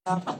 Thank you.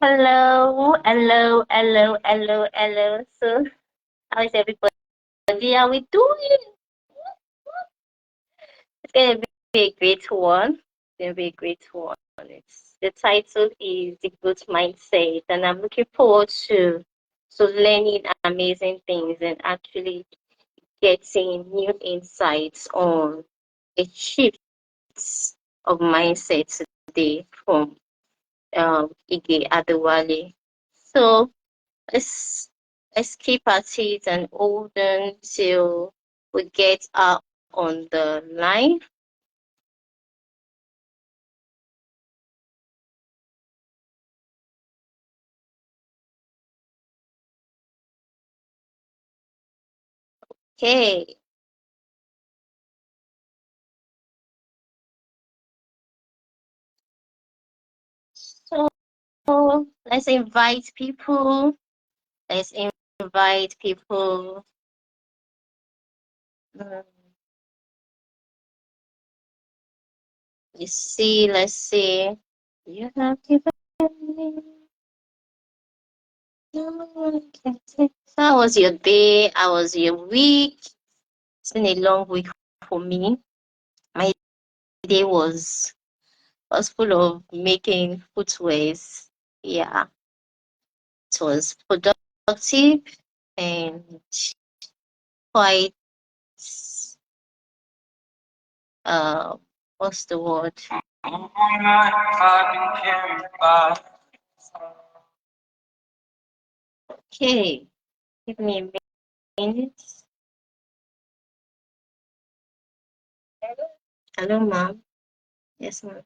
Hello, hello, hello, hello, hello. So, how is everybody? How we doing? It's gonna be a great one. It's gonna be a great one. It's the title is the growth mindset, and I'm looking forward to learning amazing things and actually getting new insights on a shift of mindset today from Ige Adewale. So let's let's keep at it and hold on till we get out on the line. Okay. So let's invite people. Let's invite people. Mm, let's see. You have given me. So how was your day? How was your week? It's been a long week for me. My day was full of making footwears. Yeah, it was productive and quite uh what's the word? Okay, give me a minute. Hello, ma'am. Yes, ma'am.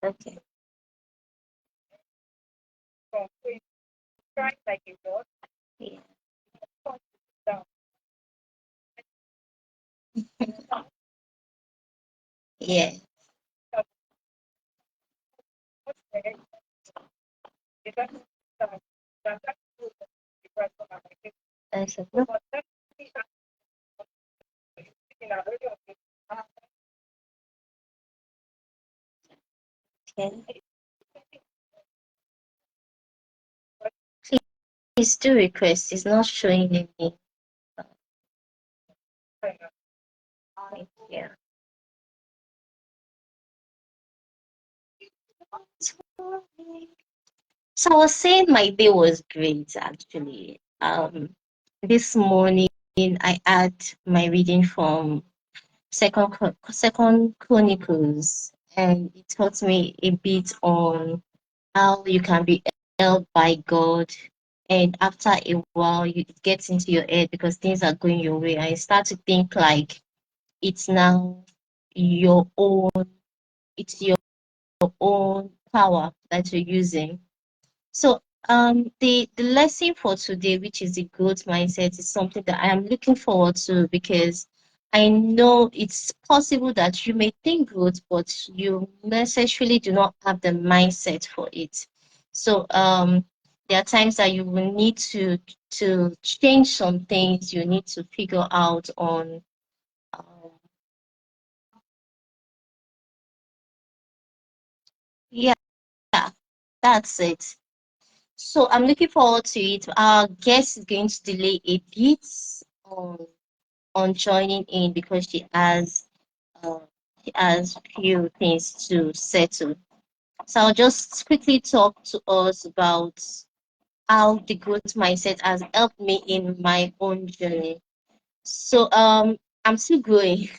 Okay. Yeah. Yeah. That's okay. Please do request. It's not showing any. Thank you. So I was saying my day was great actually. This morning I had my reading from Second Chronicles, and it taught me a bit on how you can be helped by God. And after a while, it gets into your head because things are going your way, and you start to think like it's now your own, it's your own power that you're using. So the lesson for today, which is the growth mindset, is something that I am looking forward to because I know it's possible that you may think growth, but you necessarily do not have the mindset for it. So there are times that you will need to change some things. You need to figure out on um, Yeah, that's it. So I'm looking forward to it. Our guest is going to delay a bit on on joining in because uh, she has few things to settle. So I'll just quickly talk to us about how the growth mindset has helped me in my own journey. So I'm still growing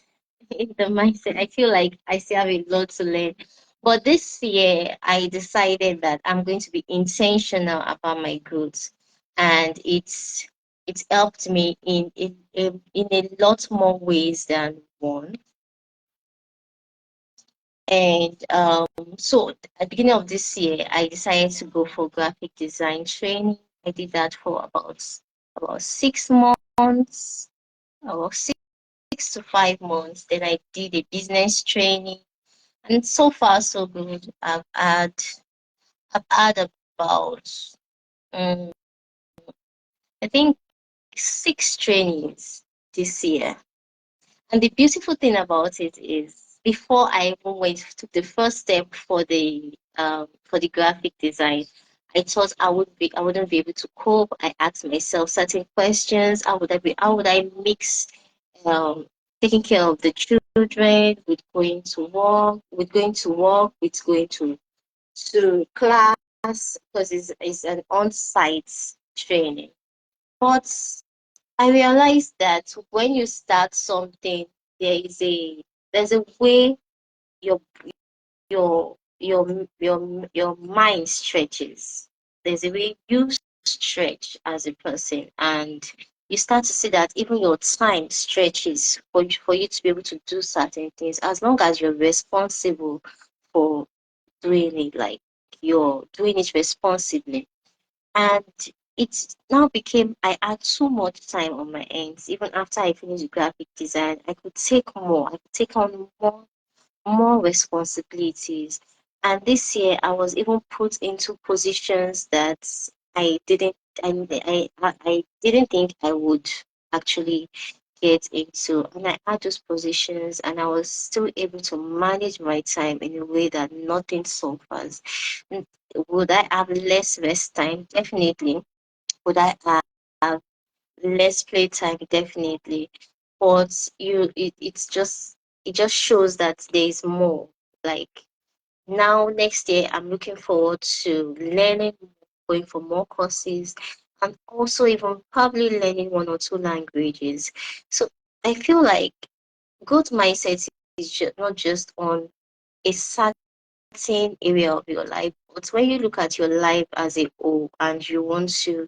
in the mindset. I feel like I still have a lot to learn. But this year I decided that I'm going to be intentional about my growth. And it's helped me in a lot more ways than one. And so at the beginning of this year, I decided to go for graphic design training. I did that for about 6 months, or 6 to 5 months. Then I did a business training, and so far so good. I've had about um, I think 6 trainings this year. And the beautiful thing about it is, before I even went to the first step for the graphic design, I thought I wouldn't be able to cope. I asked myself certain questions. How would I mix um taking care of the children with with going to class, because it's an on-site training. But I realized that when you start something, there is a there's a way your your mind stretches. There's a way you stretch as a person, and you start to see that even your time stretches for you to be able to do certain things, as long as you're responsible for doing it, like you're doing it responsibly. And it now became, I had too much time on my hands. Even after I finished graphic design, I could take more. I could take on more responsibilities. And this year, I was even put into positions that I didn't, I didn't think I would actually get into. And I had those positions, and I was still able to manage my time in a way that nothing suffers. Mm, Would I have less rest time? Definitely. Would I have less play time? Definitely. But it just shows that there is more. Like, now next year, I'm looking forward to learning, going for more courses, and also even probably learning one or two languages. So I feel like growth mindset is not just on a certain area of your life, but when you look at your life as a whole and you want to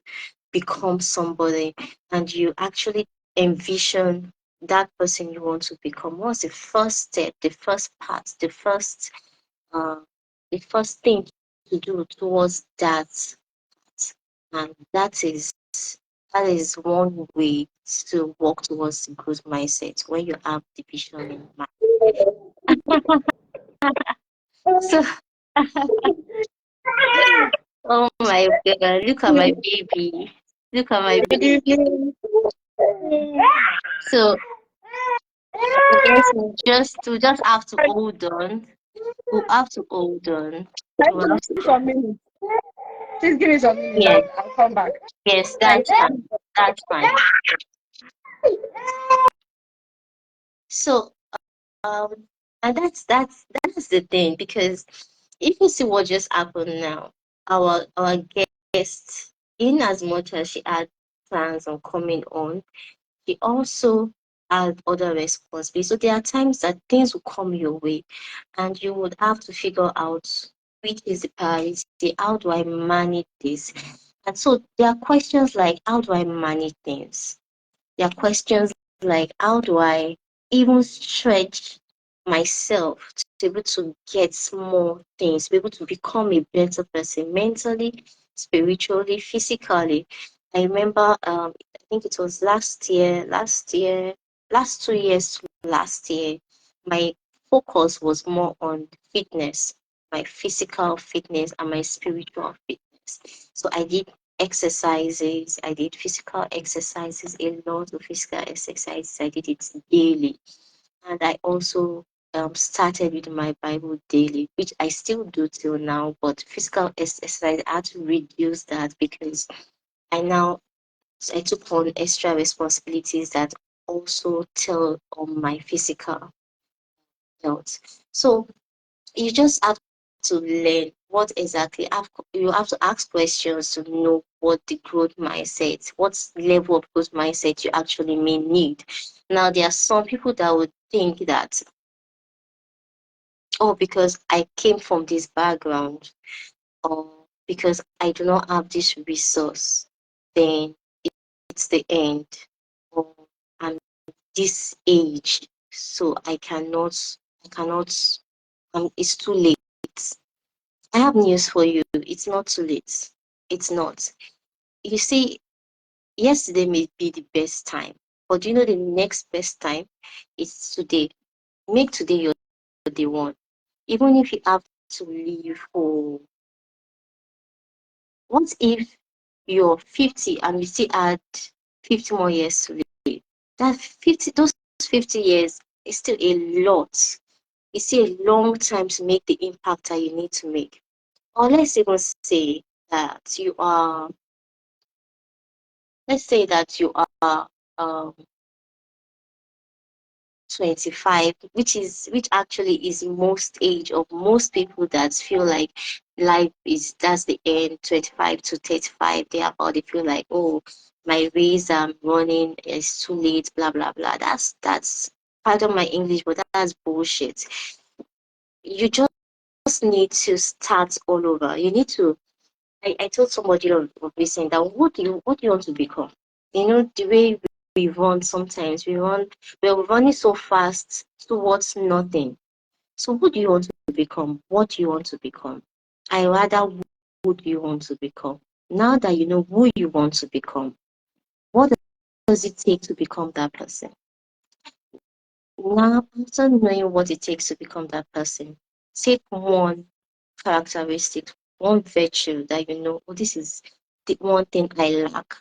become somebody, and you actually envision that person you want to become, what's the first step, the first part, uh, the first thing to do towards that? And that is one way to work towards the growth mindset, when you have the vision in mind. So, oh my God, look at my baby. Look at my baby. So I guess we just have to hold on. We have to hold on. Can We you have give me some minutes? Please give me some minutes. yes, I'll come back. yes, Thank that's fine. you. That's fine. So um and that's the thing, because if you see what just happened now, our guest, in as much as she had plans on coming on, she also had other responsibilities. So there are times that things will come your way, and you would have to figure out which is the priority. How do I manage this? And so there are questions like, how do I manage things? There are questions like, how do I even stretch myself to be able to get more things, to be able to become a better person mentally, spiritually, physically. I remember, I think it was last 2 years, last year, my focus was more on fitness, my physical fitness and my spiritual fitness. So I did exercises. I did physical exercises, a lot of physical exercises. I did it daily. And I also started with my Bible daily, which I still do till now, but physical exercise, I had to reduce that because I took on extra responsibilities that also tell on my physical health. So you just have to learn what exactly you have to ask questions to know what the growth mindset, what level of growth mindset you actually may need. Now there are some people that would think that, oh, because I came from this background, or because I do not have this resource, then it's the end. Or I'm this age, so I cannot, it's too late. I have news for you. It's not too late. It's not. You see, yesterday may be the best time, but do you know the next best time is today. Make today your day one. Even if you have to leave for, what if you're 50 and you still add 50 more years to live? Those 50 years is still a lot. It's still a long time to make the impact that you need to make. Or let's say that you are um 25, which actually is most age of most people that feel like life is that's the end. 25 to 35, they feel like, oh, my race I'm running is too late, blah blah blah. That's pardon my English, but that's bullshit. You just need to start all over. You need to. I told somebody of recent that what do you want to become? You know, the way we run sometimes, we're running so fast towards nothing. So who do you want to become? What do you want to become? I rather, who do you want to become? Now that you know who you want to become, what does it take to become that person? Now, after knowing what it takes to become that person, take one characteristic, one virtue that you know, oh, this is the one thing I lack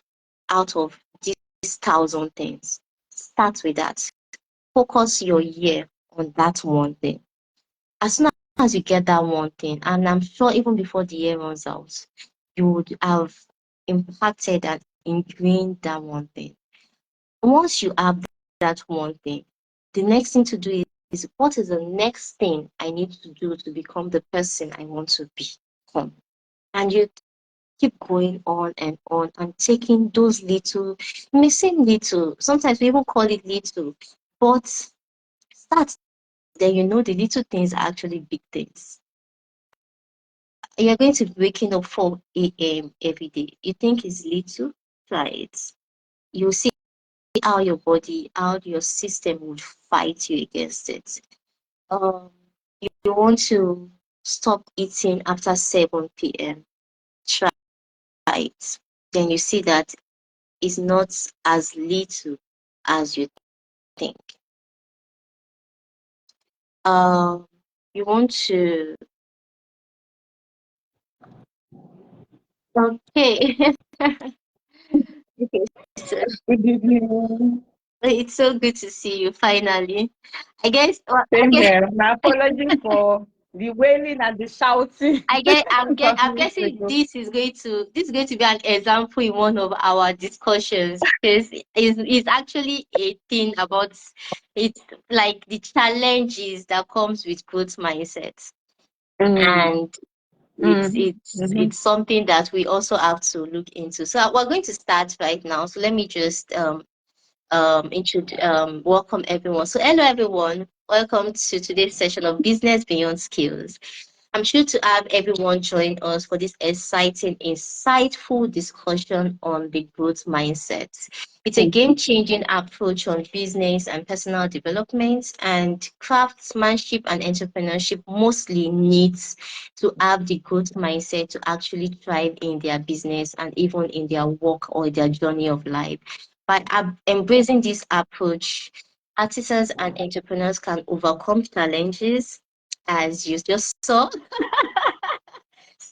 out of these thousand things. Start with that. Focus your year on that one thing. As soon as you get that one thing, and I'm sure even before the year runs out, you would have impacted and ingrained that one thing. Once you have that one thing, the next thing to do is what is the next thing I need to do to become the person I want to become? And you keep going on and taking those little, it may seem little, sometimes we even call it little, but start there. You know, the little things are actually big things. You're going to be waking up 4 a.m. every day. You think it's little? Try it. You'll see how how your system would fight you against it. Um, you want to stop eating after 7 p.m. Try it. Then you see that it's not as little as you think. Um, you want to, okay. Okay, so Good evening. it's so good to see you finally. I guess, well, I Same guess, here. My apology for the wailing and the shouting a I'm few minutes guessing ago. this is going to be an example in one of our discussions, because it's actually a thing about, it's like the challenges that comes with growth mindset. Mm, And it's mm, it's mhm. it's something that we also have to look into. So we're going to start right now. So let me just welcome everyone. So hello everyone, welcome to today's session of Business Beyond Skills. I'm sure to have everyone join us for this exciting, insightful discussion on the growth mindset. It's a game-changing approach on business and personal development, and craftsmanship and entrepreneurship mostly needs to have the growth mindset to actually thrive in their business and even in their work or their journey of life. By embracing this approach, artisans and entrepreneurs can overcome challenges, as you just saw,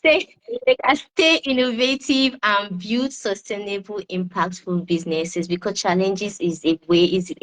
stay innovative and build sustainable, impactful businesses, because challenges is a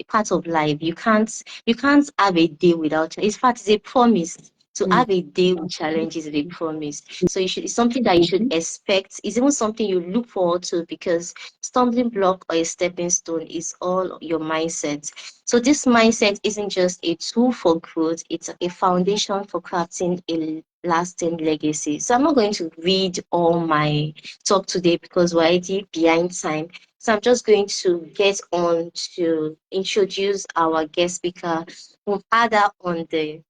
part of life. You can't have a day without. In fact, it's a promise. To have a day with challenges is a promise. So it's something that you should expect. It's even something you look forward to, because stumbling block or a stepping stone is all your mindset. So this mindset isn't just a tool for growth, it's a foundation for crafting a lasting legacy. So I'm not going to read all my talk today because we're already behind time. So I'm just going to get on to introduce our guest speaker. We've had her on the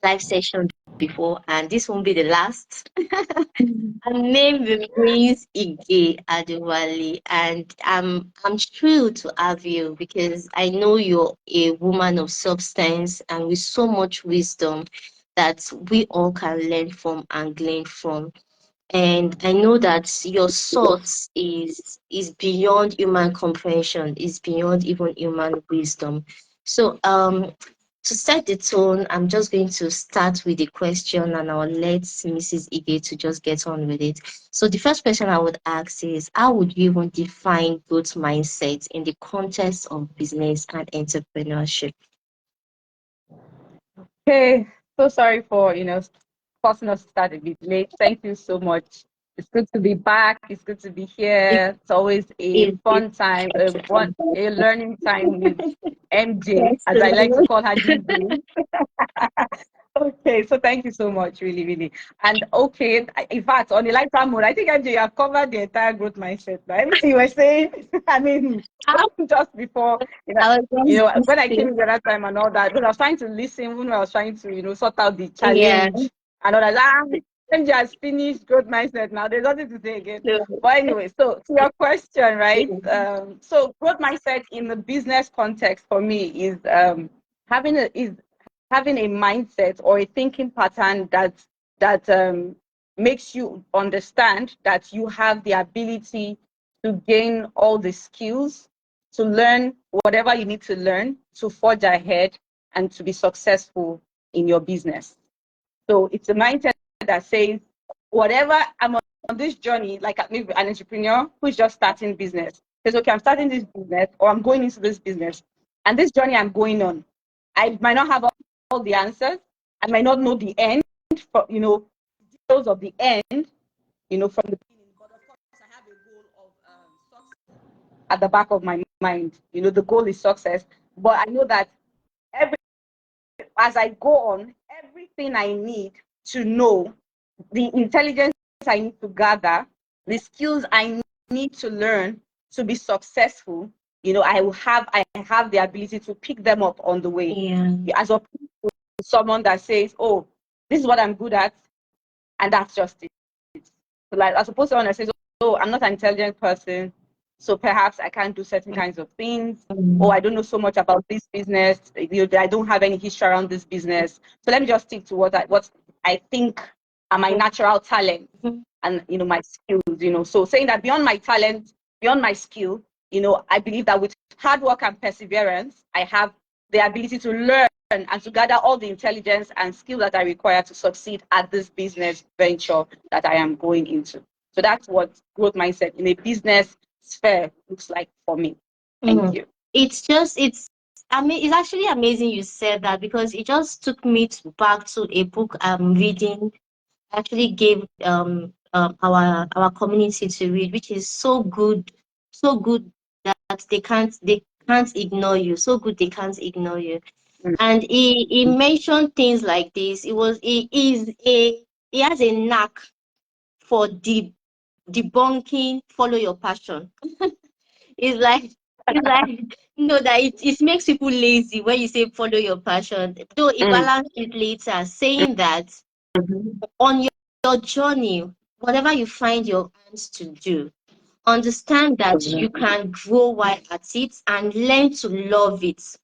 live session before, and this won't be the last. Her name remains Ige Adewale, and I'm thrilled to have you, because I know you're a woman of substance and with so much wisdom that we all can learn from and glean from. And I know that your source is beyond human comprehension, is beyond even human wisdom. So to set the tone, I'm just going to start with a question, and I'll let Mrs. Ige to just get on with it. So the first question I would ask is, how would you even define growth mindset in the context of business and entrepreneurship? Okay, so sorry for forcing us to start a bit late. Thank you so much. It's good to be back. It's good to be It here. It's always a is fun time, a learning time with MJ, yes, as I like to call her these days. Okay, so thank you so much, really, really. And okay, in fact, on the lifetime mode, I think MJ, you have covered the entire growth mindset. But everything you were saying, I mean, just before, I was when I just came in the other time and all that, because I was trying to listen when I was trying to, sort out the yeah. challenge and all that. MJ has finished growth mindset now. There's nothing to say again. So, But anyway, so to your question, right? So growth mindset in the business context for me is having a mindset or a thinking pattern that makes you understand that you have the ability to gain all the skills, to learn whatever you need to learn, to forge ahead and to be successful in your business. So it's a mindset that says, whatever I'm on this journey, like maybe an entrepreneur who's just starting business, says, okay, I'm starting this business or I'm going into this business. And this journey I'm going on, I might not have all the answers. I might not know the end, details of the end, from the beginning. But of course, I have a goal of success at the back of my mind. The goal is success. But I know that as I go on, everything I need to know, the intelligence I need to gather, the skills I need to learn to be successful, I have the ability to pick them up on the way. yeah. As opposed to someone that says, oh, this is what I'm good at, and that's just it. So like, as opposed to someone that says, oh, I'm not an intelligent person, so perhaps I can't do certain kinds of things. Oh, I don't know so much about this business. I don't have any history around this business. So let me just stick to what I think are my natural talent and my skills. So saying that beyond my talent, beyond my skill, I believe that with hard work and perseverance, I have the ability to learn and to gather all the intelligence and skill that I require to succeed at this business venture that I am going into. So that's what growth mindset in a business sphere looks like for me. Thank you. It's actually amazing you said that, because it just took me back to a book I'm reading. I actually gave our community to read, which is so good that they can't ignore you. So good they can't ignore you. And he mentioned things like this. He has a knack for debunking follow your passion. It's like that it makes people lazy when you say follow your passion. Though he balanced it later, saying that on your journey, whatever you find your hands to do, understand that you can grow while at it and learn to love it.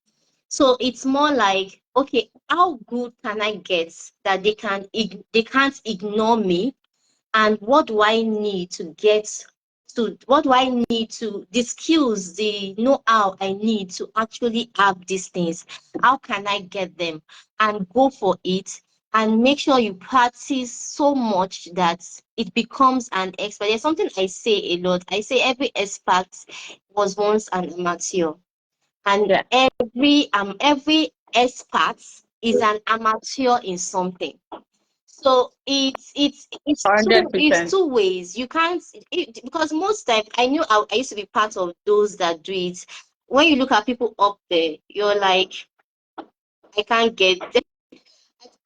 So it's more like, okay, how good can I get that they can't ignore me, and what do I need to the skills, the know-how I need to actually have these things? How can I get them and go for it and make sure you practice so much that it becomes an expert. There's something I say a lot. I say every expert was once an amateur, and Yeah. every expert is an amateur in something. So it's 100%. two ways. You can't because most time I used to be part of those that do it. When you look at people up there, you're like, I can't get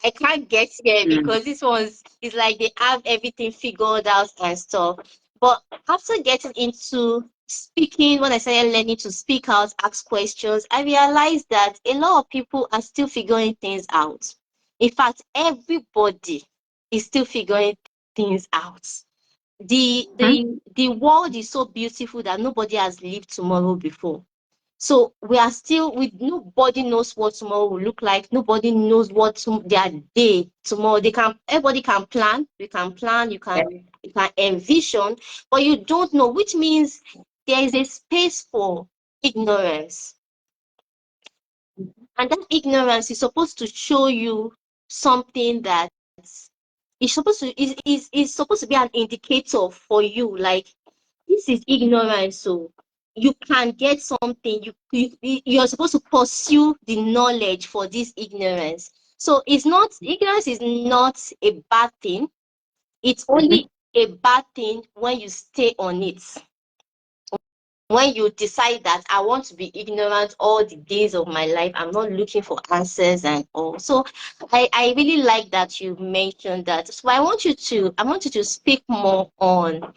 I can't get here Mm. because this one's is like they have everything figured out and stuff. But after getting into speaking, when I started learning to speak out, ask questions, I realized that a lot of people are still figuring things out. In fact, everybody is still figuring things out. The world is so beautiful that nobody has lived tomorrow before. So we are still with nobody knows what tomorrow will look like. Nobody knows what their day tomorrow. Everybody can plan. You can plan, you can envision, but you don't know, which means there is a space for ignorance. And that ignorance is supposed to show you something that is supposed to be an indicator for you. Like, this is ignorance, so you can get something. You're supposed to pursue the knowledge for this ignorance. So ignorance is not a bad thing. It's only a bad thing when you stay on it. When you decide that I want to be ignorant all the days of my life, I'm not looking for answers and all. So I really like that you mentioned that. So I want you to speak more on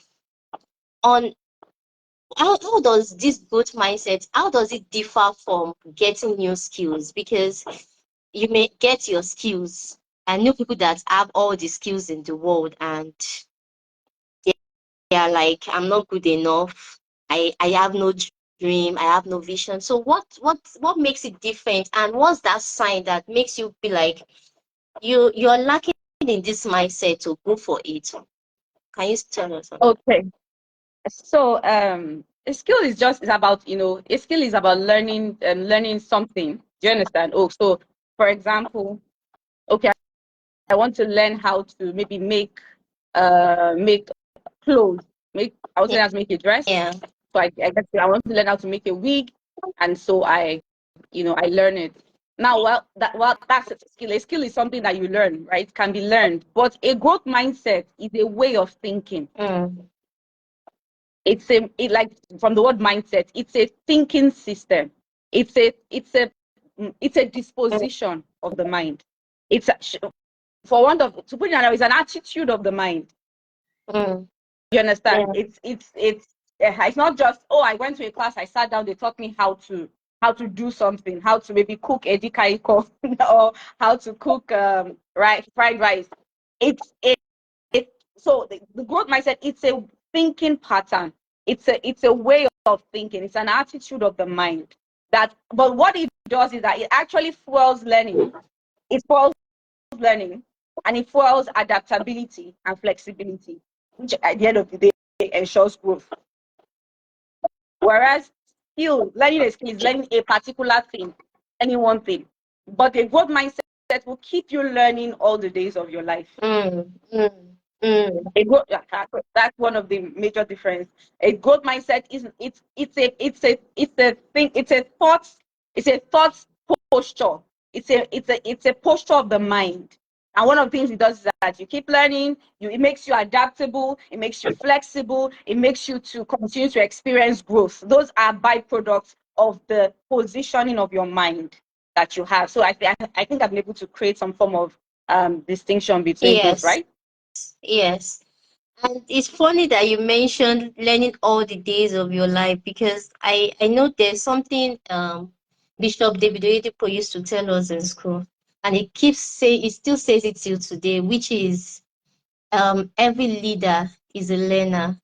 how does this growth mindset, how does it differ from getting new skills? Because you may get your skills. I know people that have all the skills in the world and they are like, I'm not good enough. I have no dream. I have no vision. So what makes it different? And what's that sign that makes you be like you're lacking in this mindset to go for it? Can you tell us something? Okay. So a skill is about, a skill is about learning something. Do you understand? Oh, so for example, okay, I want to learn how to maybe make clothes. I want to learn how to make a dress. Yeah. So I want to learn how to make a wig, and so I learn it. Now, that's a skill. A skill is something that you learn, right? It can be learned. But a growth mindset is a way of thinking. Mm. Like from the word mindset, it's a thinking system. It's a disposition of the mind. It's for want of to put it another, it's an attitude of the mind. Mm. You understand? Yeah. It's not just, oh, I went to a class, I sat down, they taught me how to do something, how to maybe cook edikaiko or how to cook fried rice. It's it so the growth mindset, it's a thinking pattern. It's a way of thinking. It's an attitude of the mind. But what it does is that it actually fuels learning. It fuels learning, and it fuels adaptability and flexibility, which at the end of the day ensures growth. Whereas learning a skill is learning a particular thing, any one thing. But a growth mindset will keep you learning all the days of your life. Mm. Mm. Mm. That's one of the major difference. A growth mindset is it's a thought posture. It's a posture of the mind. And one of the things it does is that you keep learning, it makes you adaptable, it makes you flexible, it makes you to continue to experience growth. Those are byproducts of the positioning of your mind that you have. So I think I've been able to create some form of distinction between both, Yes. right? Yes. And it's funny that you mentioned learning all the days of your life because I know there's something Bishop David Oyedepo used to tell us in school, and he still says it till today, which is every leader is a learner,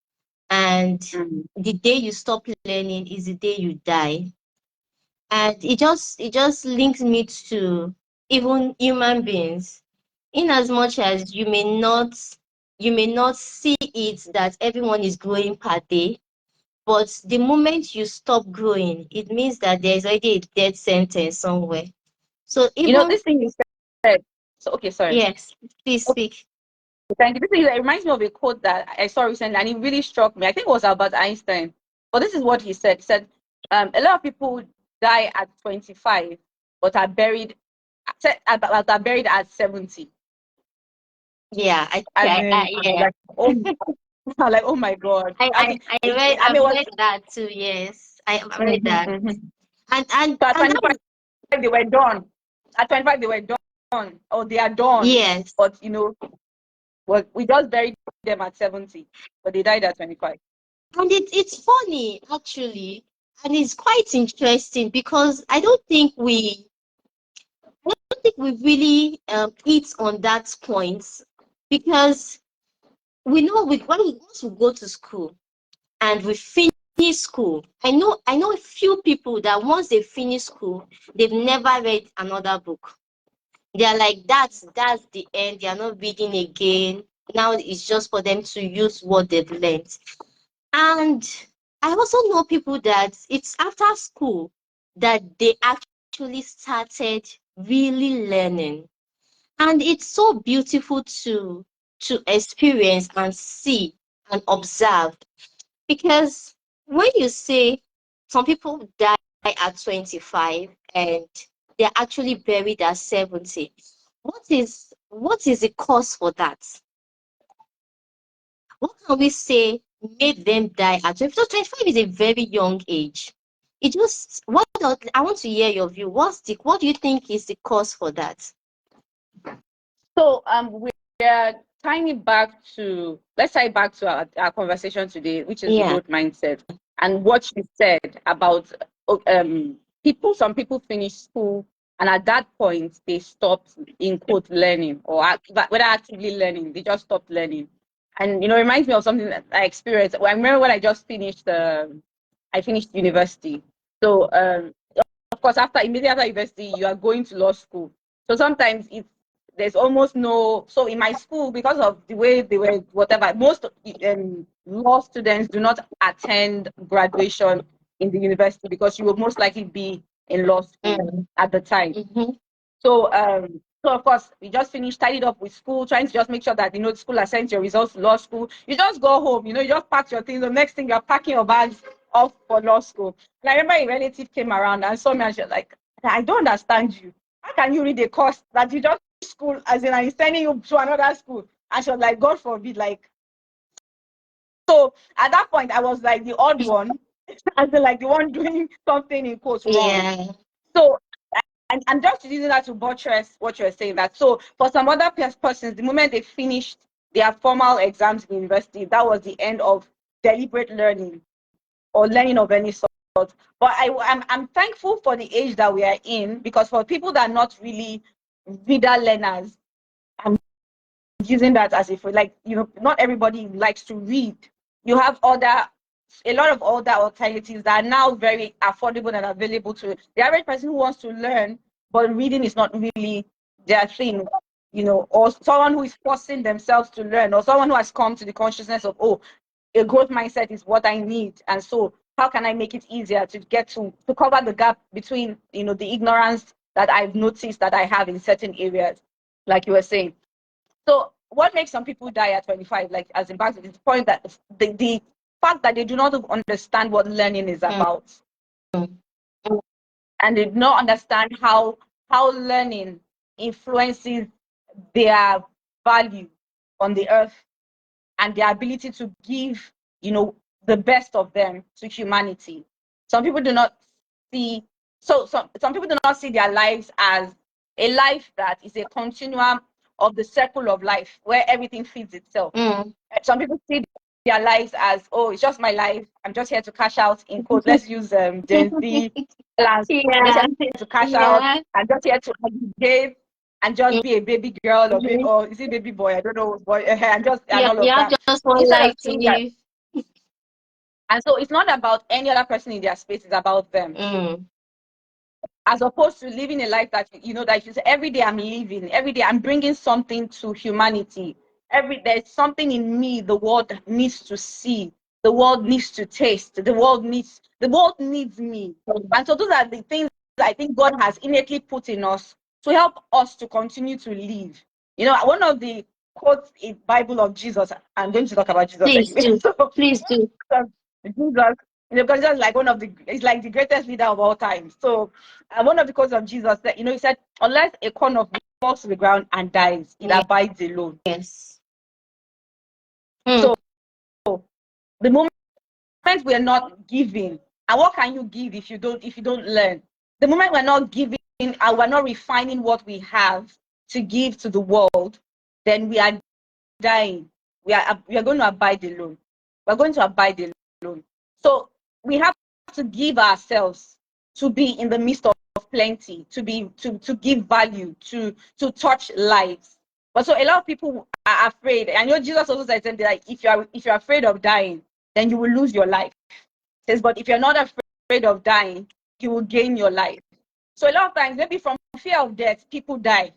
and Mm. the day you stop learning is the day you die. And it just links me to even human beings, in as much as you may not see it that everyone is growing per day, but the moment you stop growing, it means that there's already a death sentence somewhere. So even This thing you said, So, okay, sorry. Yes, please speak. Thank you. It reminds me of a quote that I saw recently, and it really struck me. I think it was Albert Einstein. But this is what he said. He said, a lot of people die at 25, but are buried at 70. Yeah, As in, yeah. like, oh, like, oh my God. I mean, I've what? read that too. Yes, I've read Mhm, that, mhm. and So at that 25, was, they were done. At 25, they were done, or they are done. yes, But, well, we just buried them at 70, but they died at 25. and it's funny actually, and it's quite interesting because I don't think we really hit on that point because we know once we go to school and we finish school, I know a few people that once they finish school, they've never read another book. They are like, that's the end. They are not reading again. Now it's just for them to use what they've learned. And I also know people that it's after school that they actually started really learning. And it's so beautiful to experience and see and observe. Because when you say some people die at 25 and they're actually buried at 70, what is the cause for that? What can we say made them die at 25? So 25 is a very young age. I want to hear your view. What do you think is the cause for that? So we're tying it back to, let's tie it back to our conversation today, which is the Yeah. growth mindset, and what you said about some people finish school and at that point they stopped, in quote, learning, or whether actively learning, they just stopped learning. And it reminds me of something that I experienced. I remember when I just finished I finished university. So of course, immediately after university, you are going to law school. So sometimes there's almost no. So in my school, because of the way they were, whatever, most law students do not attend graduation in the university because you will most likely be in law school at the time. Mm-hmm. So of course, we just finished, tidied up with school, trying to just make sure that the school has sent your results to law school. You just go home, you just pack your things. The next thing, you're packing your bags off for law school. And I remember a relative came around and saw me, and she was like, "I don't understand you. How can you read a course that you just school, as in I'm sending you to another school?" And she was like, "God forbid." Like, so at that point, I was like the odd one, as in like the one doing something in quotes wrong. Yeah. So, and just using that to buttress what you're saying, that so for some other persons, the moment they finished their formal exams in university, that was the end of deliberate learning or learning of any sort. But I'm thankful for the age that we are in, because for people that are not really reader learners, I'm using that as if like, not everybody likes to read. You have a lot of other alternatives that are now very affordable and available to the average person who wants to learn, but reading is not really their thing, or someone who is forcing themselves to learn, or someone who has come to the consciousness of, oh, a growth mindset is what I need. And so how can I make it easier to get to cover the gap between, the ignorance that I've noticed that I have in certain areas, like you were saying. So what makes some people die at 25, like as in back to this point, that the fact that they do not understand what learning is about, and they do not understand how learning influences their value on the earth and their ability to give, the best of them to humanity. Some people do not see, some people do not see their lives as a life that is a continuum of the circle of life where everything feeds itself. Some people see their lives as, oh, it's just my life. I'm just here to cash out, in quotes. Let's use Gen Z plans. I'm just Yeah. here to cash out. Yeah. I'm just here to behave and just be a baby girl, or is it baby boy? I don't know, boy, and Yeah. all You of have that. just one Instead of life to seeing that, live. and so it's not about any other person in their space, it's about them. As opposed to living a life that, that you say, every day I'm living, every day I'm bringing something to humanity. There's something in me the world needs to see, the world needs to taste, the world needs me. And so those are the things I think God has innately put in us to help us to continue to live. You know, one of the quotes in Bible of Jesus, I'm going to talk about Jesus Please anyway. do. So, Please do. Jesus, because Jesus is like he's like the greatest leader of all time. So, one of the quotes of Jesus that, he said, unless a corn of wheat falls to the ground and dies, it abides alone. Yes. So, the moment we're not giving, and what can you give if you don't learn? The moment we're not giving and we're not refining what we have to give to the world, then we are dying. We are going to abide alone. We're going to abide alone. So we have to give ourselves to be in the midst of plenty, to give value, to touch lives. But so a lot of people are afraid. I know Jesus also said something like, if you're afraid of dying, then you will lose your life. He says, but if you're not afraid of dying, you will gain your life. So a lot of times, maybe from fear of death, people die.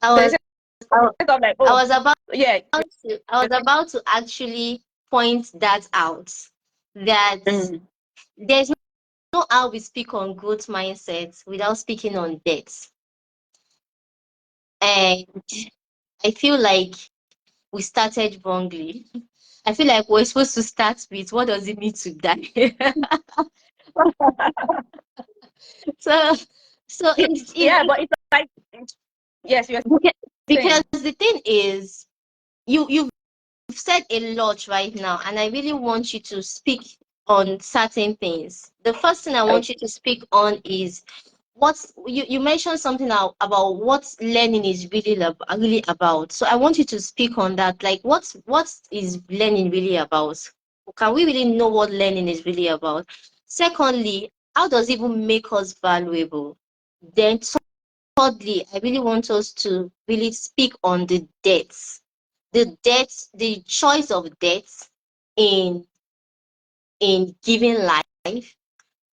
I was, like, I was about yeah. I was about to actually point that out, that there's no how we speak on growth mindset without speaking on debt. And I feel like we started wrongly. I feel like we're supposed to start with, what does it mean to die? so it's but it's like, yes, you're because the thing is, you've said a lot right now, and I really want you to speak on certain things. The first thing I want you to speak on is what you mentioned something about what learning is really about. So I want you to speak on that. Like, what is learning really about? Can we really know what learning is really about? Secondly, how does it even make us valuable? Then thirdly, I really want us to really speak on the debts, the choice of debts in giving life,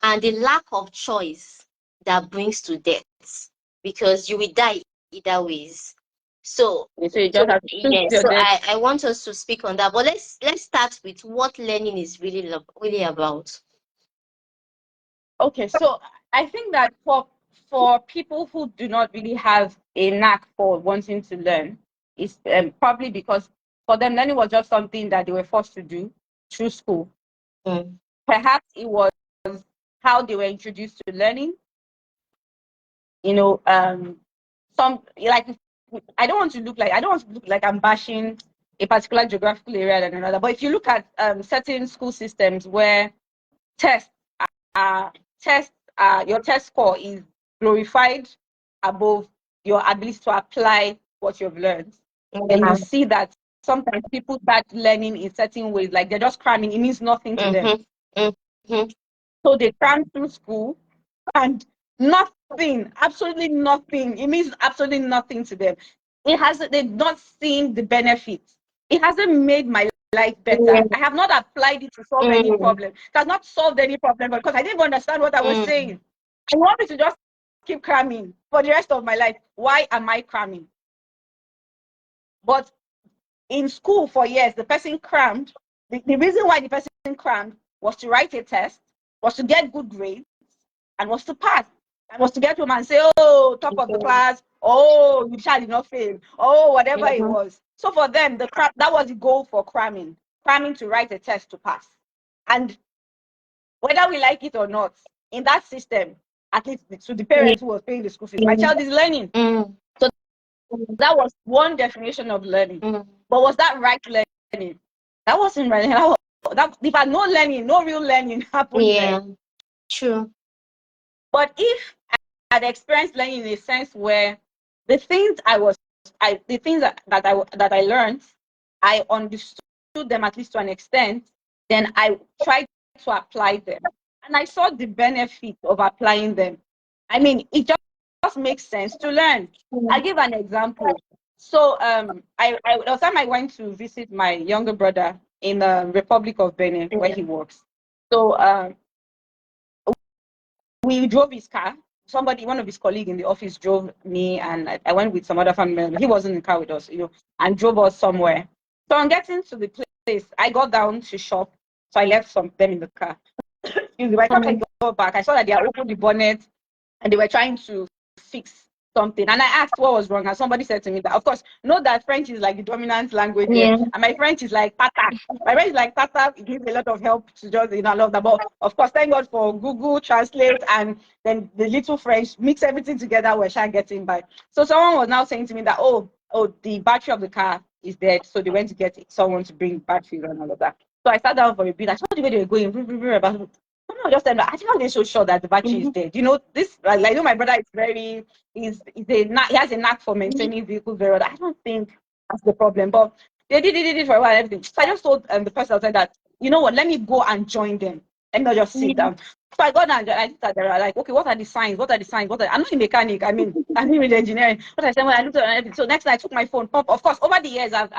and the lack of choice that brings to death, because you will die either ways. So I want us to speak on that. But let's start with what learning is really about. Okay, so I think that for people who do not really have a knack for wanting to learn, it's probably because for them learning was just something that they were forced to do through school. Perhaps it was how they were introduced to learning. Some, like, I don't want to look like I'm bashing a particular geographical area than another. But if you look at certain school systems where your test score is glorified above your ability to apply what you've learned, then you see that sometimes people start learning in certain ways, like they're just cramming. It means nothing to them. So they cram through school and nothing, absolutely nothing. It means absolutely nothing to them. They've not seen the benefits. It hasn't made my life better. I have not applied it to solve any problem. It has not solved any problem because I didn't understand what I was saying. I want me to just keep cramming for the rest of my life. Why am I cramming? But in school for years, the person crammed. The reason why the person crammed was to write a test, was to get good grades, and was to pass. And was to get home and say, oh, top of the class, oh, you child did not fail, oh, whatever it was. So for them, that was the goal for cramming to write a test to pass. And whether we like it or not, in that system, at least to the parents who was paying the school fees, my child is learning. So that was one definition of learning. But was that right learning? That wasn't right. If I had no learning, no real learning happened. Yeah, true. But if I had experienced learning in a sense where the things that I learned, I understood them at least to an extent, then I tried to apply them. And I saw the benefit of applying them. I mean, it just makes sense to learn. I'll give an example. So the time I went to visit my younger brother in the Republic of Benin, where he works. So we drove his car. One of his colleagues in the office drove me, and I went with some other family members. He wasn't in the car with us, and drove us somewhere. So on getting to the place, I got down to shop. So I left some of them in the car. By the time I got back, I saw that they had opened the bonnet and they were trying to fix something. And I asked what was wrong, and somebody said to me that, of course, know that French is like the dominant language here, and my French is like tata. My French is like tata. It gives a lot of help to just, I love that. But of course, thank God for Google Translate and then the little French, mix everything together, we're sure getting by. So someone was now saying to me that, oh, the battery of the car is dead, so they went to get someone to bring batteries and all of that. So I sat down for a bit. I saw the way they were going. Someone just said, I think I'm so sure that the battery is dead. This, like, I know my brother is very, he has a knack for maintaining vehicles very well. I don't think that's the problem, but they did it for a while and everything. So I just told the person outside that, you know what, let me go and join them. Let me not just sit down. So I got down and I looked at them, like, okay, what are the signs? What are the signs? I'm not a mechanic. I'm in engineering. But I said, well, I looked at everything. So next time I took my phone. Of course, over the years, I've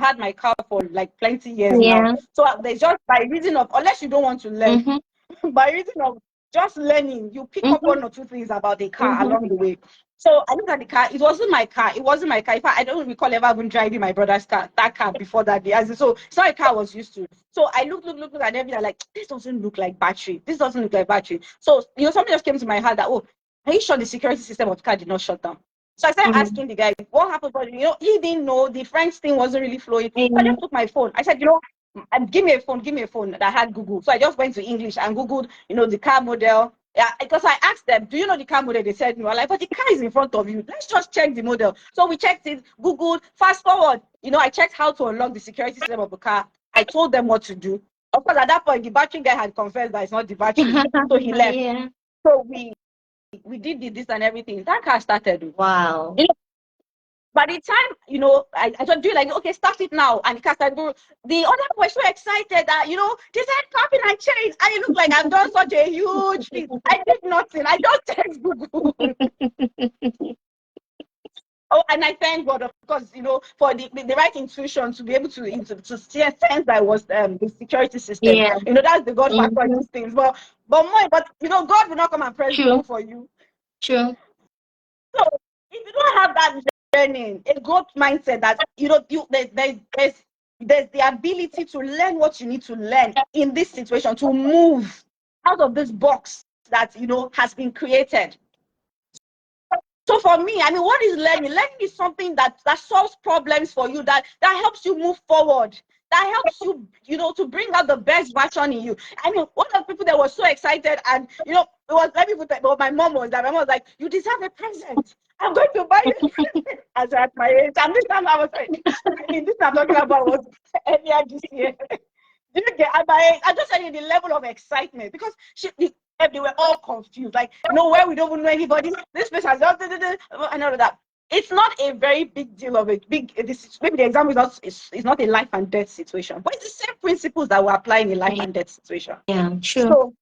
had my car for like plenty years now. So there's just by reason of, unless you don't want to learn, by reason of just learning, you pick up one or two things about the car along the way. So I looked at the car. It wasn't my car. In fact, I don't recall ever even driving my brother's car, before that day. So it's not a car I was used to. So I looked at everything, like, this doesn't look like battery. This doesn't look like battery. So, something just came to my heart that, oh, are you sure the security system of the car did not shut down? So I started asking the guy, what happened? But, he didn't know. The French thing wasn't really flowing. So I just took my phone. I said, give me a phone that had Google. So I just went to English and Googled, the car model. Yeah, because I asked them, do you know the car model? They said no. I'm like, but the car is in front of you. Let's just check the model. So we checked it, Googled, fast forward. I checked how to unlock the security system of the car. I told them what to do. Of course, at that point, the battery guy had confessed that it's not the battery. So he left. Yeah. So we did this and everything. That car started. Wow. By the time, I just do like, okay, start it now. And the car started. The other was so excited that, they said clapping and change. And it looked like I've done such a huge thing. I did nothing. I just text Google. Oh, and I thank God, of course, for the right intuition to be able to sense that it was the security system. Yeah. That's the God factor in these things. But God will not come and press Google for you. True. So if you don't have that learning, a growth mindset that there's the ability to learn what you need to learn in this situation, to move out of this box that has been created. So for me, what is learning? Learning is something that solves problems for you, that helps you move forward, that helps you, to bring out the best version in you. One of the people that was so excited, and it was, let me put that, but my mom was like, you deserve a present. I'm going to buy you a present. As at my age, and this time I was like, this I'm talking about was earlier this year. Did you get at my age? I just said the level of excitement, because they were all confused, like, where we don't even know anybody. This place has done and all of that. It's not a very big deal of it. Maybe the example is not a life and death situation, but it's the same principles that we apply in a life and death situation. Yeah, sure. So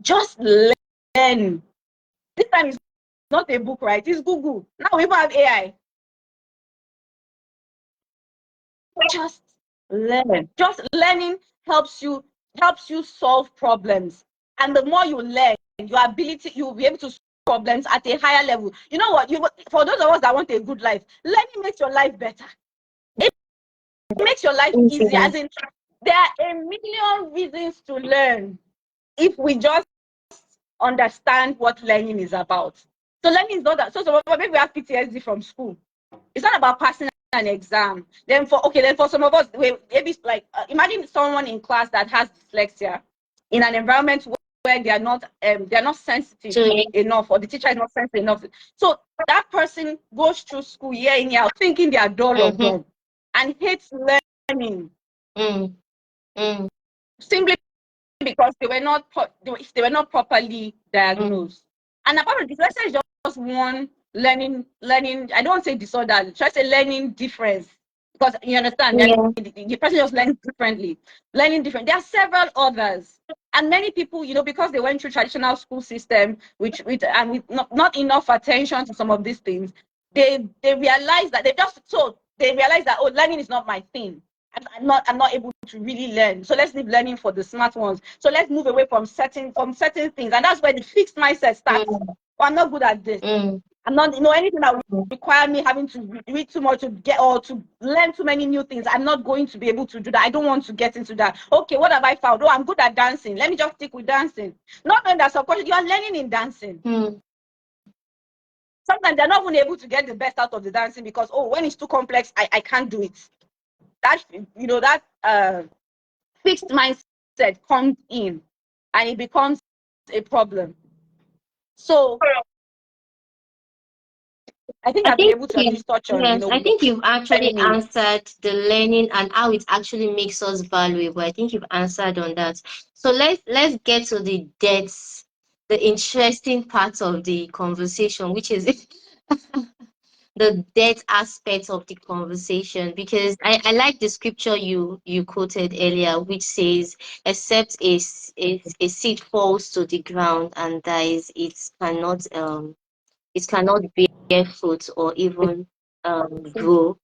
just learn. This time it's not a book, right? It's Google. Now we even have AI. Just learn. Just learning helps you solve problems. And the more you learn, you'll be able to solve problems at a higher level. You know what? For those of us that want a good life, learning makes your life better. It makes your life easier. As in, there are a million reasons to learn if we just understand what learning is about. So learning is not that. So maybe we have PTSD from school. It's not about passing an exam. Then for some of us, maybe like imagine someone in class that has dyslexia in an environment where they are not sensitive enough, or the teacher is not sensitive enough. So that person goes through school year in year out thinking they are dull or dumb and hates learning simply because they were not properly diagnosed. And apart from dyslexia is just one learning. I don't want to say disorder. Try to say learning difference, because you understand the person just learns differently. Learning different. There are several others, and many people, because they went through traditional school system, with not enough attention to some of these things, they realize that learning is not my thing. I'm not able to really learn. So let's leave learning for the smart ones. So let's move away from certain things, and that's where the fixed mindset starts. I'm not good at this. I'm not, anything that will require me having to read too much to get or to learn too many new things. I'm not going to be able to do that. I don't want to get into that. Okay, what have I found? Oh, I'm good at dancing. Let me just stick with dancing. Not knowing that subconsciously you are learning in dancing. Sometimes they're not even able to get the best out of the dancing because, oh, when it's too complex, I can't do it. That, that fixed mindset comes in and it becomes a problem. So I think I've been able to at least touch on, yes, I think you've actually answered the learning and how it actually makes us valuable. I think you've answered on that. So let's get to the debts, the interesting part of the conversation, which is the debt aspect of the conversation, because I like the scripture you quoted earlier, which says, except a seed falls to the ground and dies, it cannot bear fruit or even grow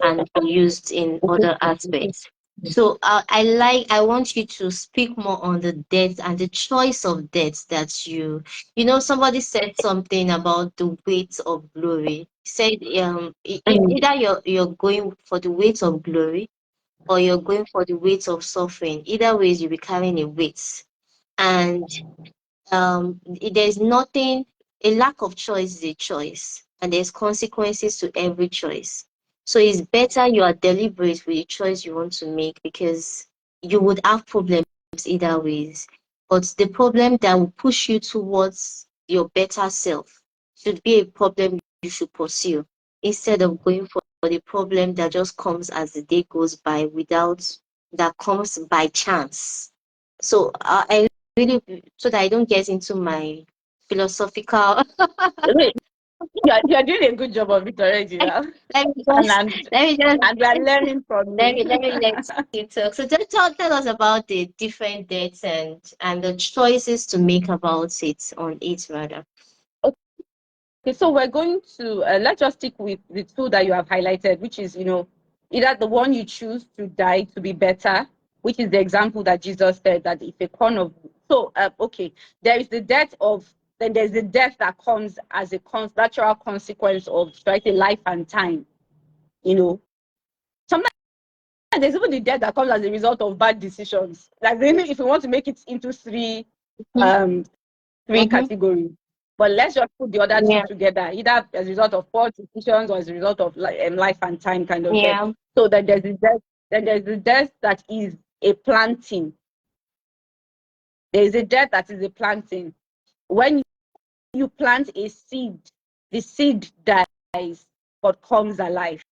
and be used in other aspects. So I want you to speak more on the debt and the choice of debt that somebody said something about the weight of glory. Said either you're going for the weight of glory or you're going for the weight of suffering. Either ways you'll be carrying a weight. And there's nothing, a lack of choice is a choice, and there's consequences to every choice. So it's better you are deliberate with the choice you want to make, because you would have problems either ways. But the problem that will push you towards your better self should be a problem you should pursue, instead of going for the problem that just comes as the day goes by, that comes by chance. So I really, so that I don't get into my philosophical. You're doing a good job of it already. Yeah? let me just, and we are learning from you. let me let you talk. So tell us about the different dates and the choices to make about it on it rather. Okay, so we're going to let's just stick with the two that you have highlighted, which is either the one you choose to die to be better, which is the example that Jesus said that if a corn of okay, there is the death of, then there's the death that comes as a natural consequence of, strike, life and time. Sometimes there's even the death that comes as a result of bad decisions. Like, if we want to make it into three categories. But let's just put the other two together, either as a result of poor decisions or as a result of life and time kind of death. So that there's the death that is a planting. There is a death that is a planting. When you plant a seed, the seed dies but comes alive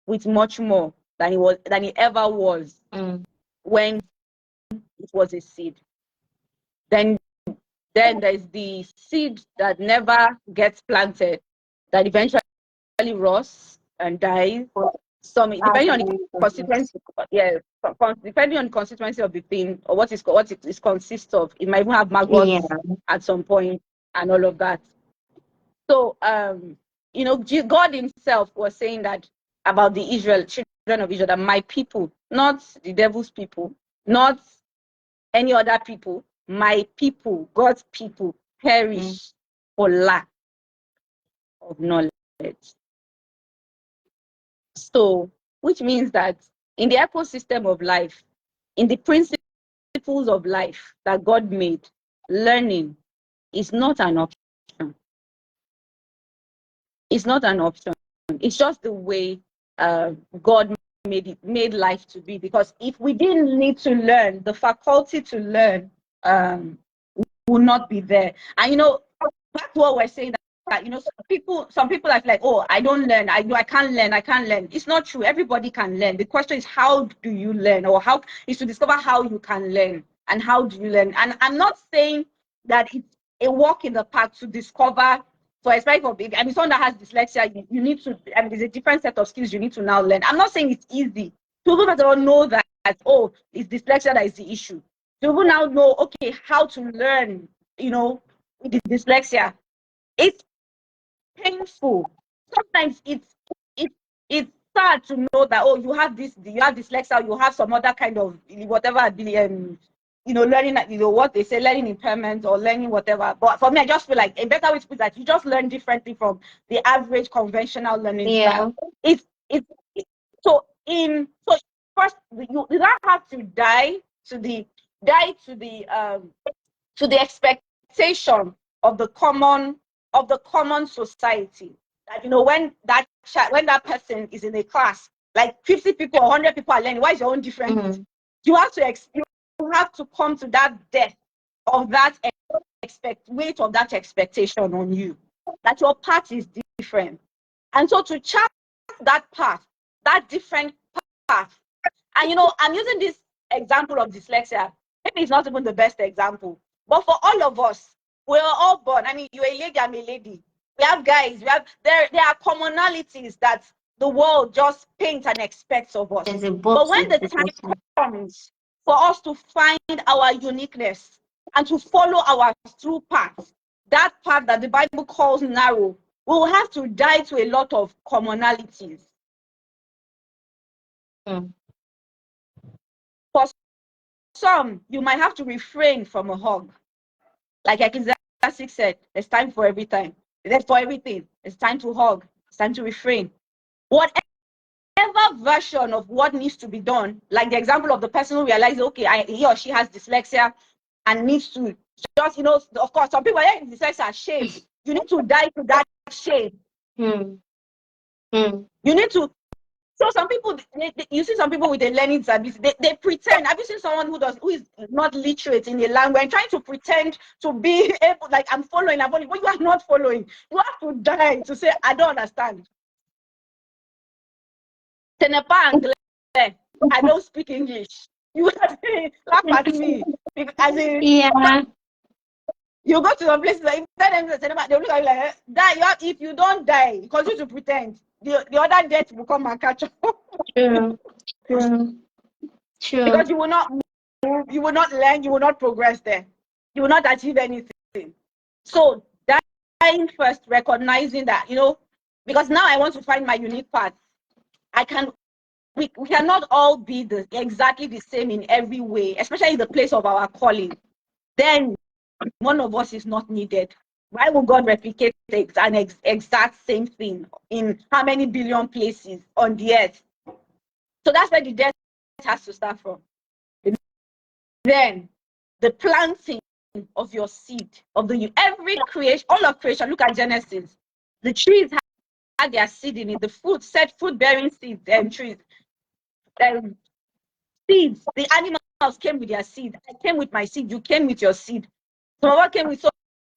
with much more than it ever was when it was a seed. Then there's the seed that never gets planted, that eventually rots and dies. Depending on the consistency, depending on the consistency of the thing or what it consists of, it might even have maggots at some point and all of that. So God Himself was saying that about the children of Israel, that my people, not the devil's people, not any other people, my people, God's people, perish for lack of knowledge. So, which means that in the ecosystem of life, in the principles of life that God made, learning is not an option. It's not an option. It's just the way God made life to be. Because if we didn't need to learn, the faculty to learn will not be there. And that's what we're saying, that some people are like, oh, I don't learn, I can't learn. It's not true. Everybody can learn. The question is, how do you learn, or how is to discover how you can learn, and how do you learn. And I'm not saying that it's a walk in the park to discover. For example, someone that has dyslexia, you need to, there's a different set of skills you need to now learn. I'm not saying it's easy. People that don't know that, oh, it's dyslexia that is the issue. People now know, okay, how to learn, with dyslexia. It's painful. Sometimes it's sad to know that, oh, you have dyslexia, you have some other kind of whatever learning, what they say, learning impairment or learning whatever. But for me, I just feel like a better way to put that, you just learn differently from the average conventional learning style. It's so first you don't have to die to the expectation of the common society. That when that person is in a class, like 50 people or 100 people are learning, why is your own different? Mm. You have to come to that depth of that weight of that expectation on you, that your path is different. And so to chart that path, that different path, and I'm using this example of dyslexia. Maybe it's not even the best example, but for all of us, we're all born. I mean, you're a lady, I'm a lady. We have guys, there are commonalities that the world just paints and expects of us. But when the time comes for us to find our uniqueness and to follow our true path, that path that the Bible calls narrow, we will have to die to a lot of commonalities. Mm. For some, you might have to refrain from a hug. Like Ecclesiastes said, there's time for every time. There's for everything. It's time to hug. It's time to refrain. Whatever version of what needs to be done, like the example of the person who realizes, okay, he or she has dyslexia and needs to just, of course, some people have dyslexia, shame. You need to die to that shame. Mm. Mm. You need to. So some people, you see some people with a learning disability, they pretend. Have you seen someone who is not literate in a language and trying to pretend to be able, like, I'm following, but you are not following. You have to die to say, I don't understand. I don't speak English. You laugh at me. As in, yeah. You go to some places, like, they'll look at you like, die. If you don't die, continue to pretend. The other death will come and catch up. True. True. True. Because you will not move, you will not learn, you will not progress there. You will not achieve anything. So dying first, recognizing that, because now I want to find my unique path. We cannot all be exactly the same in every way, especially in the place of our calling. Then one of us is not needed. Why would God replicate an exact same thing in how many billion places on the earth? So that's where the death has to start from. Then the planting of your seed, every creation, all of creation. Look at Genesis. The trees had their seed in it. The fruit-bearing seeds and trees. Seeds. The animals came with their seed. I came with my seed. You came with your seed. Some of us came with so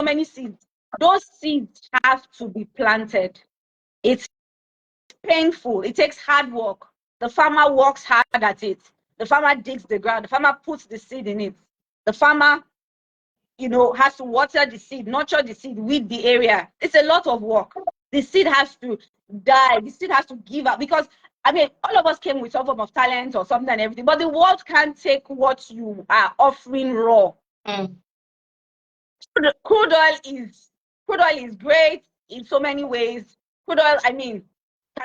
many seeds. Those seeds have to be planted. It's painful. It takes hard work. The farmer works hard at it. The farmer digs the ground. The farmer puts the seed in it. The farmer, has to water the seed, nurture the seed, weed the area. It's a lot of work. The seed has to die. The seed has to give up, because all of us came with some form of talent or something and everything, but the world can't take what you are offering raw. Mm. Crude oil is great in so many ways. Crude oil, can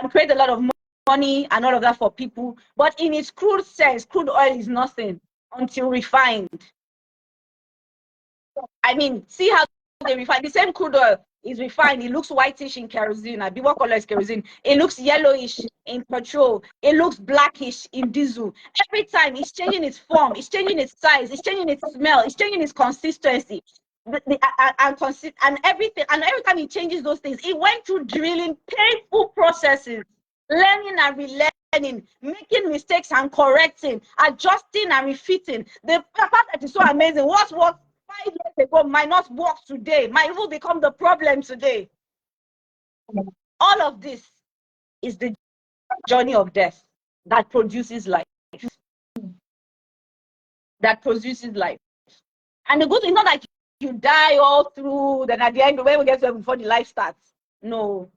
create a lot of money and all of that for people, but in its crude sense, crude oil is nothing until refined. See how they refine the same crude oil. Is refined, it looks whitish in kerosene. What color is kerosene? It looks yellowish in petrol. It looks blackish in diesel. Every time it's changing its form, it's changing its size, it's changing its smell, it's changing its consistency, and everything. And every time it changes those things, it went through drilling, painful processes, learning and relearning, making mistakes and correcting, adjusting and refitting. The part that is so amazing, what 5 years ago might not work today, might even become the problem today. All of this is the journey of death that produces life. That produces life. And the good thing is not that you die all through, then at the end, when we get there before the life starts. No.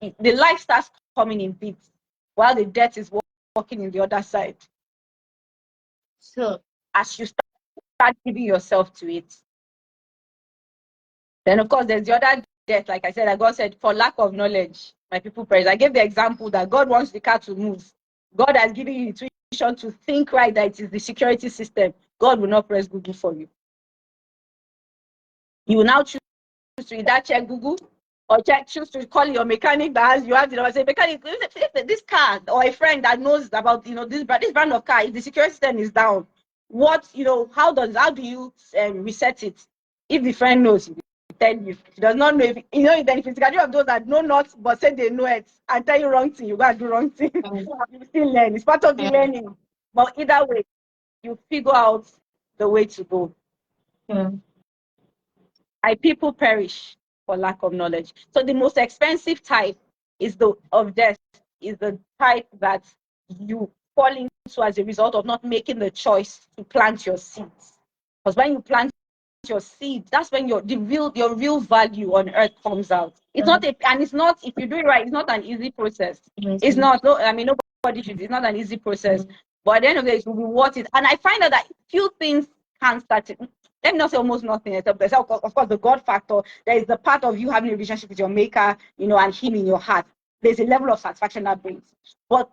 The life starts coming in bits, while the death is walking in the other side. So as you start giving yourself to it, then of course there's the other death. Like I said, like God said, for lack of knowledge, my people perish. I gave the example that God wants the car to move. God has given you intuition to think right, that it is the security system. God will not press Google for you. You will now choose to either check Google or choose to call your mechanic that has you have the number. Say, mechanic, if this car or a friend that knows about this brand of car, if the security system is down, what how do you reset it? If the friend knows, he tell you. He does not know, if then if it's a of those that know not but say they know it and tell you wrong thing, you gotta do wrong thing. You still learn. It's part of the learning. But either way, you figure out the way to go. People perish for lack of knowledge. So the most expensive type of death is the type that you fall into as a result of not making the choice to plant your seeds. Because when you plant your seed, that's when your real value on earth comes out. It's not if you do it right, it's not an easy process. It's not. No, I mean, nobody should. It's not an easy process. But at the end of the day, it will be worth it. And I find out that few things can start it. Let me not say almost nothing, except there's of course the God factor. There is the part of you having a relationship with your maker, and him in your heart. There's a level of satisfaction that brings. But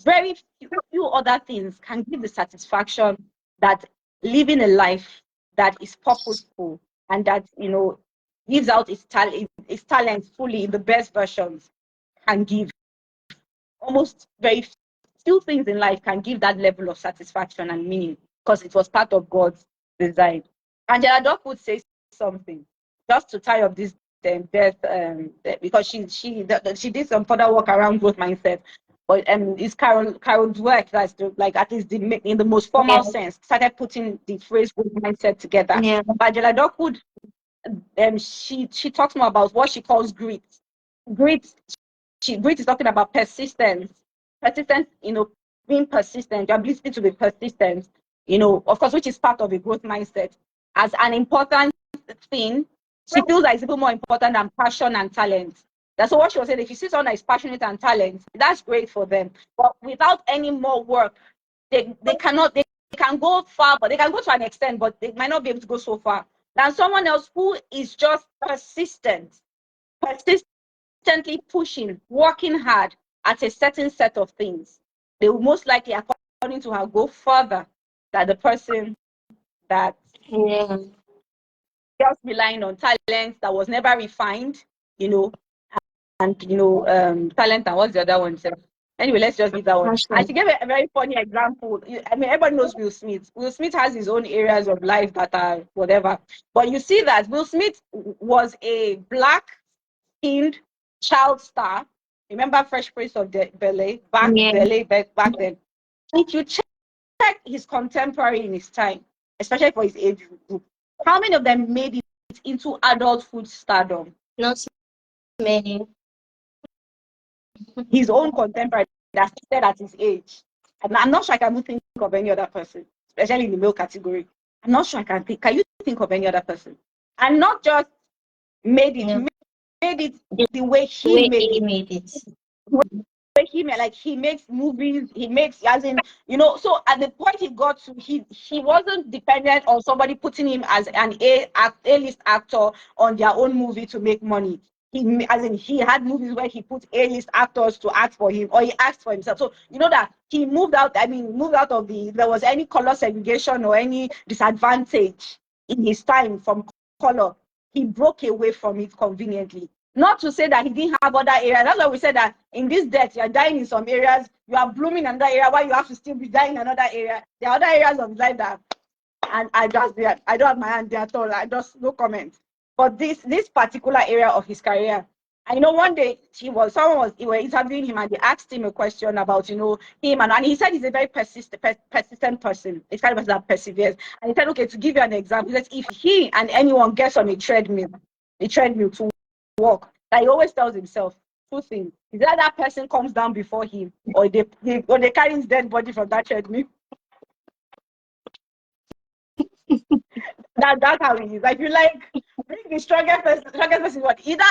very few other things can give the satisfaction that living a life that is purposeful and that gives out its talent fully in the best versions can give. Almost very few things in life can give that level of satisfaction and meaning because it was part of God's design. Angela Duck would say something just to tie up this death because she did some further work around growth mindset. But it's Carol Dweck that's at least in the most formal sense started putting the phrase growth mindset together. But Angela Duck would she talks more about what she calls grit. Grit is talking about persistence, being persistent, your ability to be persistent, of course, which is part of a growth mindset as an important thing. She feels that it's even more important than passion and talent. That's what she was saying. If you see someone that is passionate and talent, that's great for them. But without any more work, they can go far, but they can go to an extent, but they might not be able to go so far than someone else who is just persistently pushing, working hard at a certain set of things. They will most likely, according to her, go further than the person that just relying on talent that was never refined, and talent and what's the other one? Anyway, let's just leave that one. And she gave a very funny example. I mean, everybody knows Will Smith. Will Smith has his own areas of life that are whatever. But you see that Will Smith was a black-skinned child star. Remember Fresh Prince of Bel-Air? Back then. If you check his contemporary in his time, especially for his age group, how many of them made it into adulthood stardom? Not many. His own contemporary that started at his age. And I'm not sure I can think of any other person, especially in the male category. I'm not sure I can think. Can you think of any other person? And not just made it the way he made it. He makes movies, as in, so at the point he got to, he wasn't dependent on somebody putting him as an A-list actor on their own movie to make money. He had movies where he put A-list actors to act for him, or he acts for himself. So that he moved out of there was any color segregation or any disadvantage in his time from color. He broke away from it conveniently. Not to say that he didn't have other areas. That's why we said that in this death, you're dying in some areas, you are blooming in another area, while you have to still be dying in another area. There are other areas of life that, and I don't have my hand there at all. I just no comment. But this particular area of his career, I know one day someone was interviewing him and they asked him a question about him, and he said he's a very persistent person. It's kind of person that perseveres. And he said, okay, to give you an example, that if he and anyone gets on a treadmill to walk, that he always tells himself two things: either that person comes down before him, or they carry his dead body from that treadmill. That's how it is. Like, you bring the strongest person. What either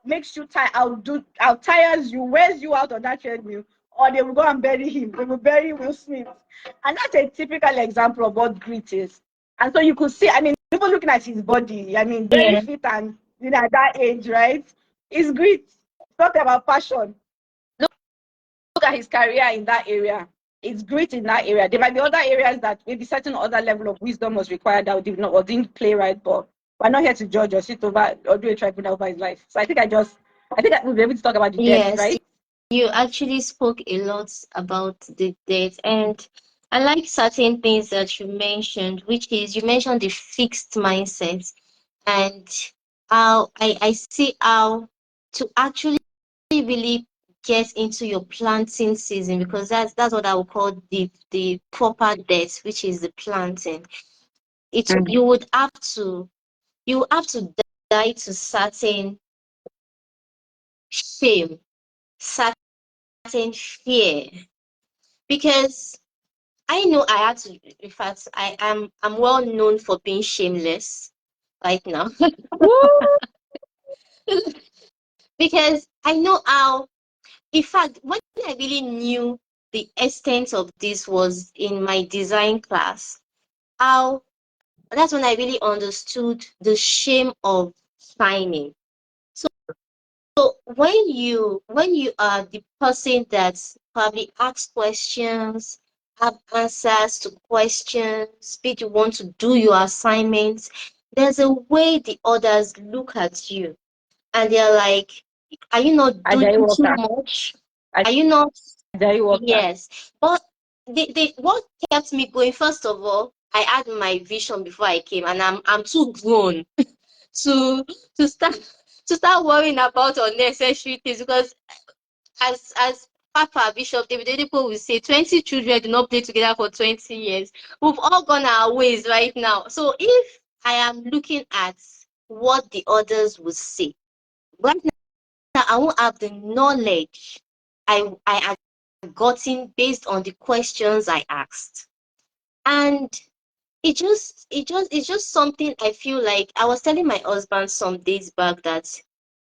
makes you tired, I'll tires you, wears you out on that treadmill, or they will go and bury him. They will bury Will Smith, and that's a typical example of what grit is. And so you could see, even looking at his body, very fit and at that age, right? It's grit. It's not about passion. Look at his career in that area. it's great in that area. There might be other areas that maybe certain other level of wisdom was required that did not or didn't play right, but we're not here to judge or sit over or do a tribunal over his life. So I think we'll be able to talk about the death, Yes, right? you actually spoke a lot about the date, and I like certain things that you mentioned, which is you mentioned the fixed mindset, and how I see how to actually really get into your planting season, because that's what I would call the proper date, which is the planting. You would have to die to certain shame, certain fear, because I know I had to. In fact, I'm well known for being shameless right now. Because I know how. In fact, when I really knew the extent of this was in my design class. How That's when I really understood the shame of shining. So when you are the person that probably asks questions, have answers to questions, but you want to do your assignments, there's a way the others look at you and they're like, are you not doing Ajayi too Walker. much? Are you not? Ajayi Walker. Yes. But what kept me going, first of all, I had my vision before I came, and I'm too grown to to start worrying about unnecessary things, because as Papa Bishop David Oyedepo will say, 20 children do not play together for 20 years. We've all gone our ways right now. So if I am looking at what the others would say, right now I won't have the knowledge I had gotten based on the questions I asked. And it's just something I feel like I was telling my husband some days back that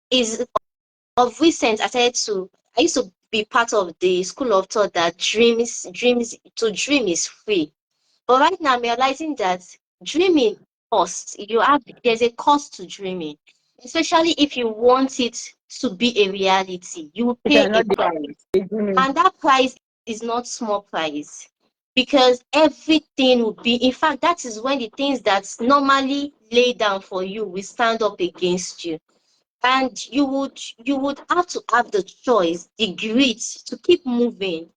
is of recent. I used to be part of the school of thought that dream is free. But right now I'm realizing that dreaming costs. There's a cost to dreaming, especially if you want it to be a reality. You will If you're pay a not price, dreaming. and that price is not small price, because everything will be. In fact, that is when the things that normally lay down for you will stand up against you, and you would have to have the choice, the grit to keep moving,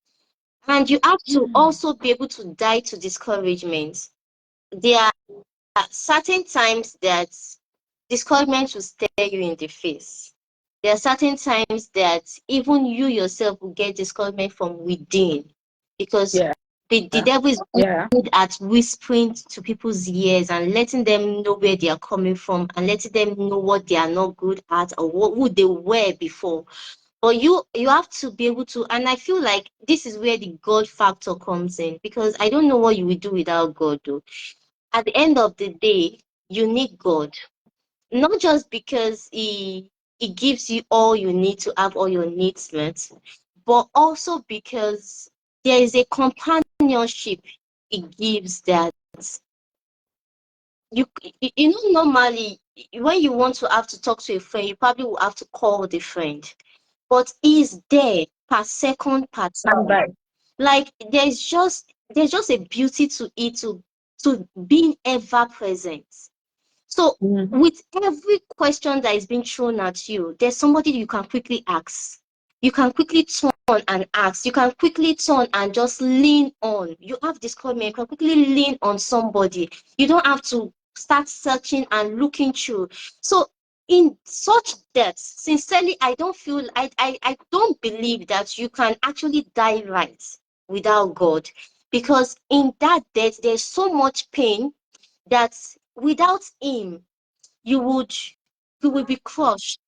and you have to also be able to die to discouragement. There are certain times that discouragement will stare you in the face. There are certain times that even you yourself will get discouragement from within, because Yeah. the devil is Yeah. good at whispering to people's ears and letting them know where they are coming from, and letting them know what they are not good at, or who they were before. But you have to be able to, and I feel like this is where the God factor comes in, because I don't know what you will do without God though. At the end of the day, you need God, not just because he gives you all you need to have all your needs met, but also because there is a companionship it gives that you know, normally when you want to have to talk to a friend, you probably will have to call the friend, but he's there per second, per Stand time. by. Like there's just a beauty to it, to being ever present. So with every question that is being thrown at you, there's somebody you can quickly ask. You can quickly turn and ask. You can quickly turn and just lean on. You have this comment, you can quickly lean on somebody. You don't have to start searching and looking through. So in such depth, sincerely, I don't believe that you can actually die right without God. Because in that death, there's so much pain that without him you would be crushed,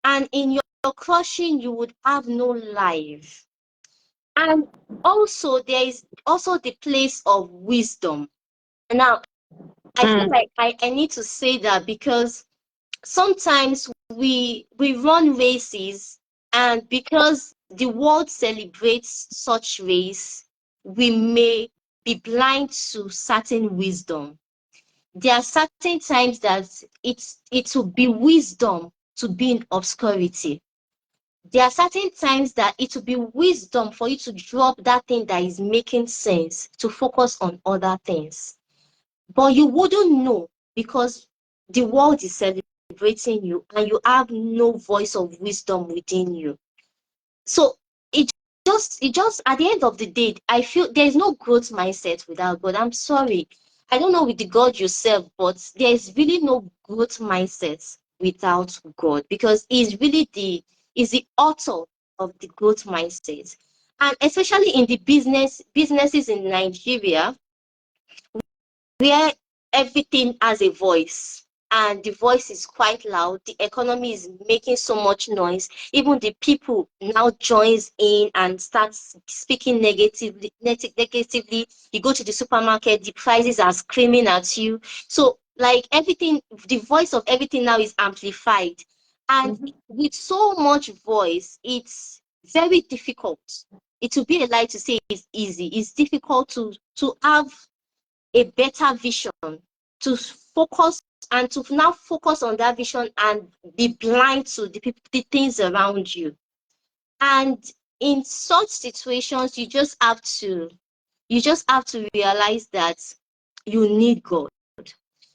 and in your crushing you would have no life. And also there is also the place of wisdom. Now I feel like I need to say that, because sometimes we run races, and because the world celebrates such race, we may be blind to certain wisdom. There are certain times that it will be wisdom to be in obscurity. there are certain times that it will be wisdom for you to drop that thing that is making sense to focus on other things. But you wouldn't know because the world is celebrating you and you have no voice of wisdom within you. So it just at the end of the day, I feel there is no growth mindset without God. I'm sorry. I don't know with the God you serve, but there is really no growth mindset without God because He's the author of the growth mindset. And especially in the businesses in Nigeria, where everything has a voice and the voice is quite loud, the economy is making so much noise, even the people now joins in and starts speaking negatively. You go to the supermarket, the prices are screaming at you. So like everything, the voice of everything now is amplified, and with so much voice, it's very difficult. It would be a lie to say it's easy. It's difficult to have a better vision, to focus and to now focus on that vision and be blind to the things around you. And in such situations, you just have to realize that you need God.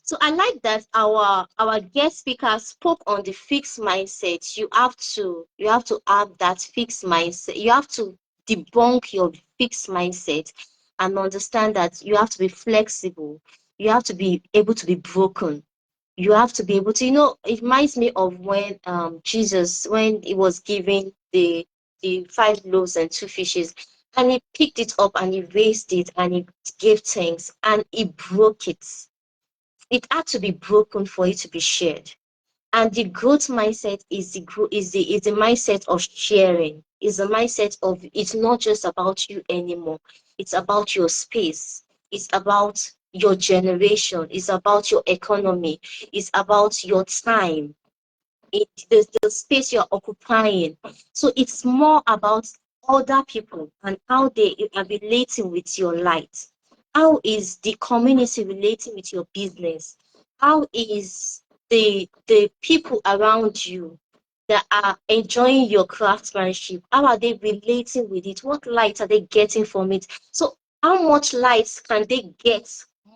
So I like that our guest speaker spoke on the fixed mindset. You have to have that fixed mindset. You have to debunk your fixed mindset and understand that you have to be flexible. You have to be able to be broken. You have to be able to, it reminds me of when Jesus, when he was giving the 5 loaves and 2 fishes, and he picked it up and he raised it and he gave thanks and he broke it. It had to be broken for it to be shared. And the growth mindset is the mindset of sharing. Is the mindset of it's not just about you anymore. It's about your space. It's about your generation. It's about your economy. It's about your time. The space you're occupying. So it's more about other people and how they are relating with your light. How is the community relating with your business? How is the people around you that are enjoying your craftsmanship? How are they relating with it? What light are they getting from it? So how much light can they get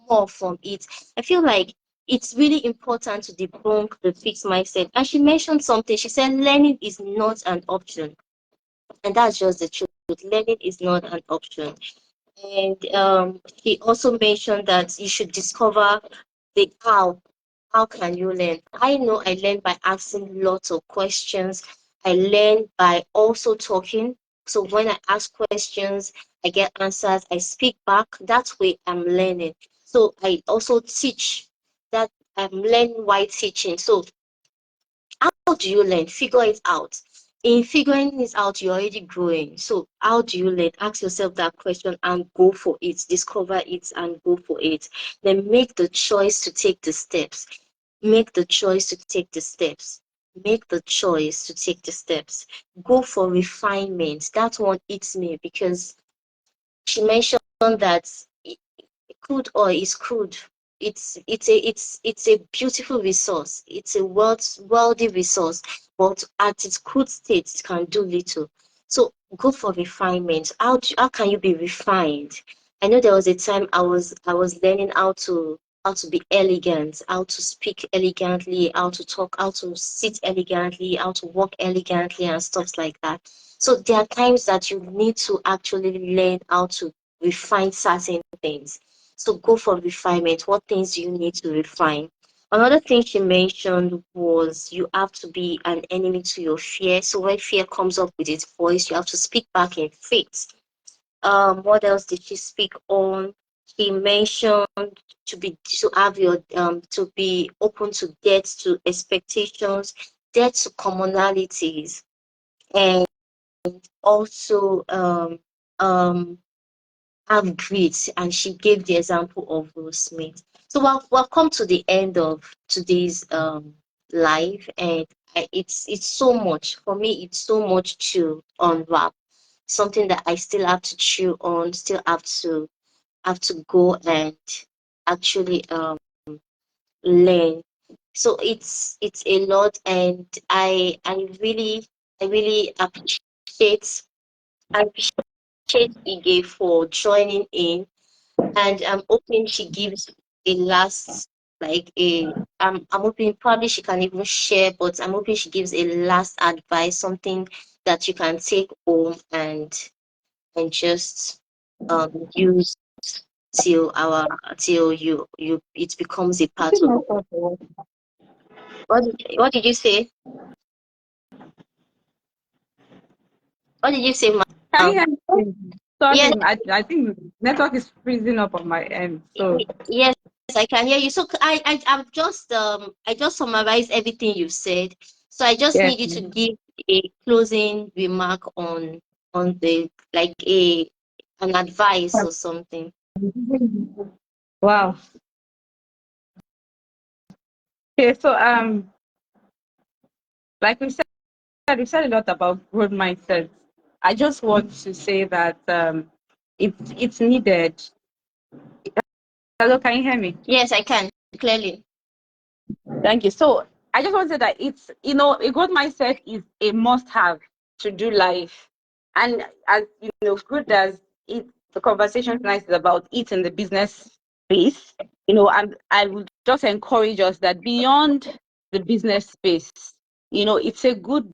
more from it? I feel like it's really important to debunk the fixed mindset. And she mentioned something. She said learning is not an option. And that's just the truth. Learning is not an option. And she also mentioned that you should discover the how. How can you learn? I know I learn by asking lots of questions. I learn by also talking. So when I ask questions, I get answers. I speak back. That way I'm learning. So I also teach. That I'm learning while teaching. So how do you learn? Figure it out. In figuring it out, you're already growing. So how do you learn? Ask yourself that question and go for it. Discover it and go for it. Then make the choice to take the steps. Make the choice to take the steps. Make the choice to take the steps. Go for refinement. That one eats me because she mentioned that crude oil is crude. It's a beautiful resource. It's a wealthy resource, but at its crude state, it can do little. So go for refinement. How can you be refined? I know there was a time I was learning how to be elegant, how to speak elegantly, how to talk, how to sit elegantly, how to walk elegantly, and stuff like that. So there are times that you need to actually learn how to refine certain things. So go for refinement. What things do you need to refine? Another thing she mentioned was you have to be an enemy to your fear. So when fear comes up with its voice, you have to speak back in faith. What else did she speak on? She mentioned to be open to debts, to expectations, debt to commonalities, and also have grit, and she gave the example of Will Smith. So we'll come to the end of today's live, and it's so much for me. It's so much to unwrap. Something that I still have to chew on. Still have to go and actually learn. So it's a lot, and I really I really appreciate Ige for joining in, and I'm hoping she gives a last, like a I'm hoping probably she can even share, but I'm hoping she gives a last advice, something that you can take home and just use till you it becomes a part of what did you say? What did you say, Can you ma'am? hear me? Sorry, Yes, I think network is freezing up on my end. So yes, I can hear you. So I just summarized everything you've said. So I just yes. need you to give a closing remark on the like a an advice or something. Wow. Okay, so like we said a lot about growth mindset. I just want to say that it's needed. Hello, can you hear me? Yes, I can clearly. Thank you. So I just want to say that it's, a growth mindset is a must-have to do life. And as good as the conversation tonight is about it in the business space, I would just encourage us that beyond the business space, it's a good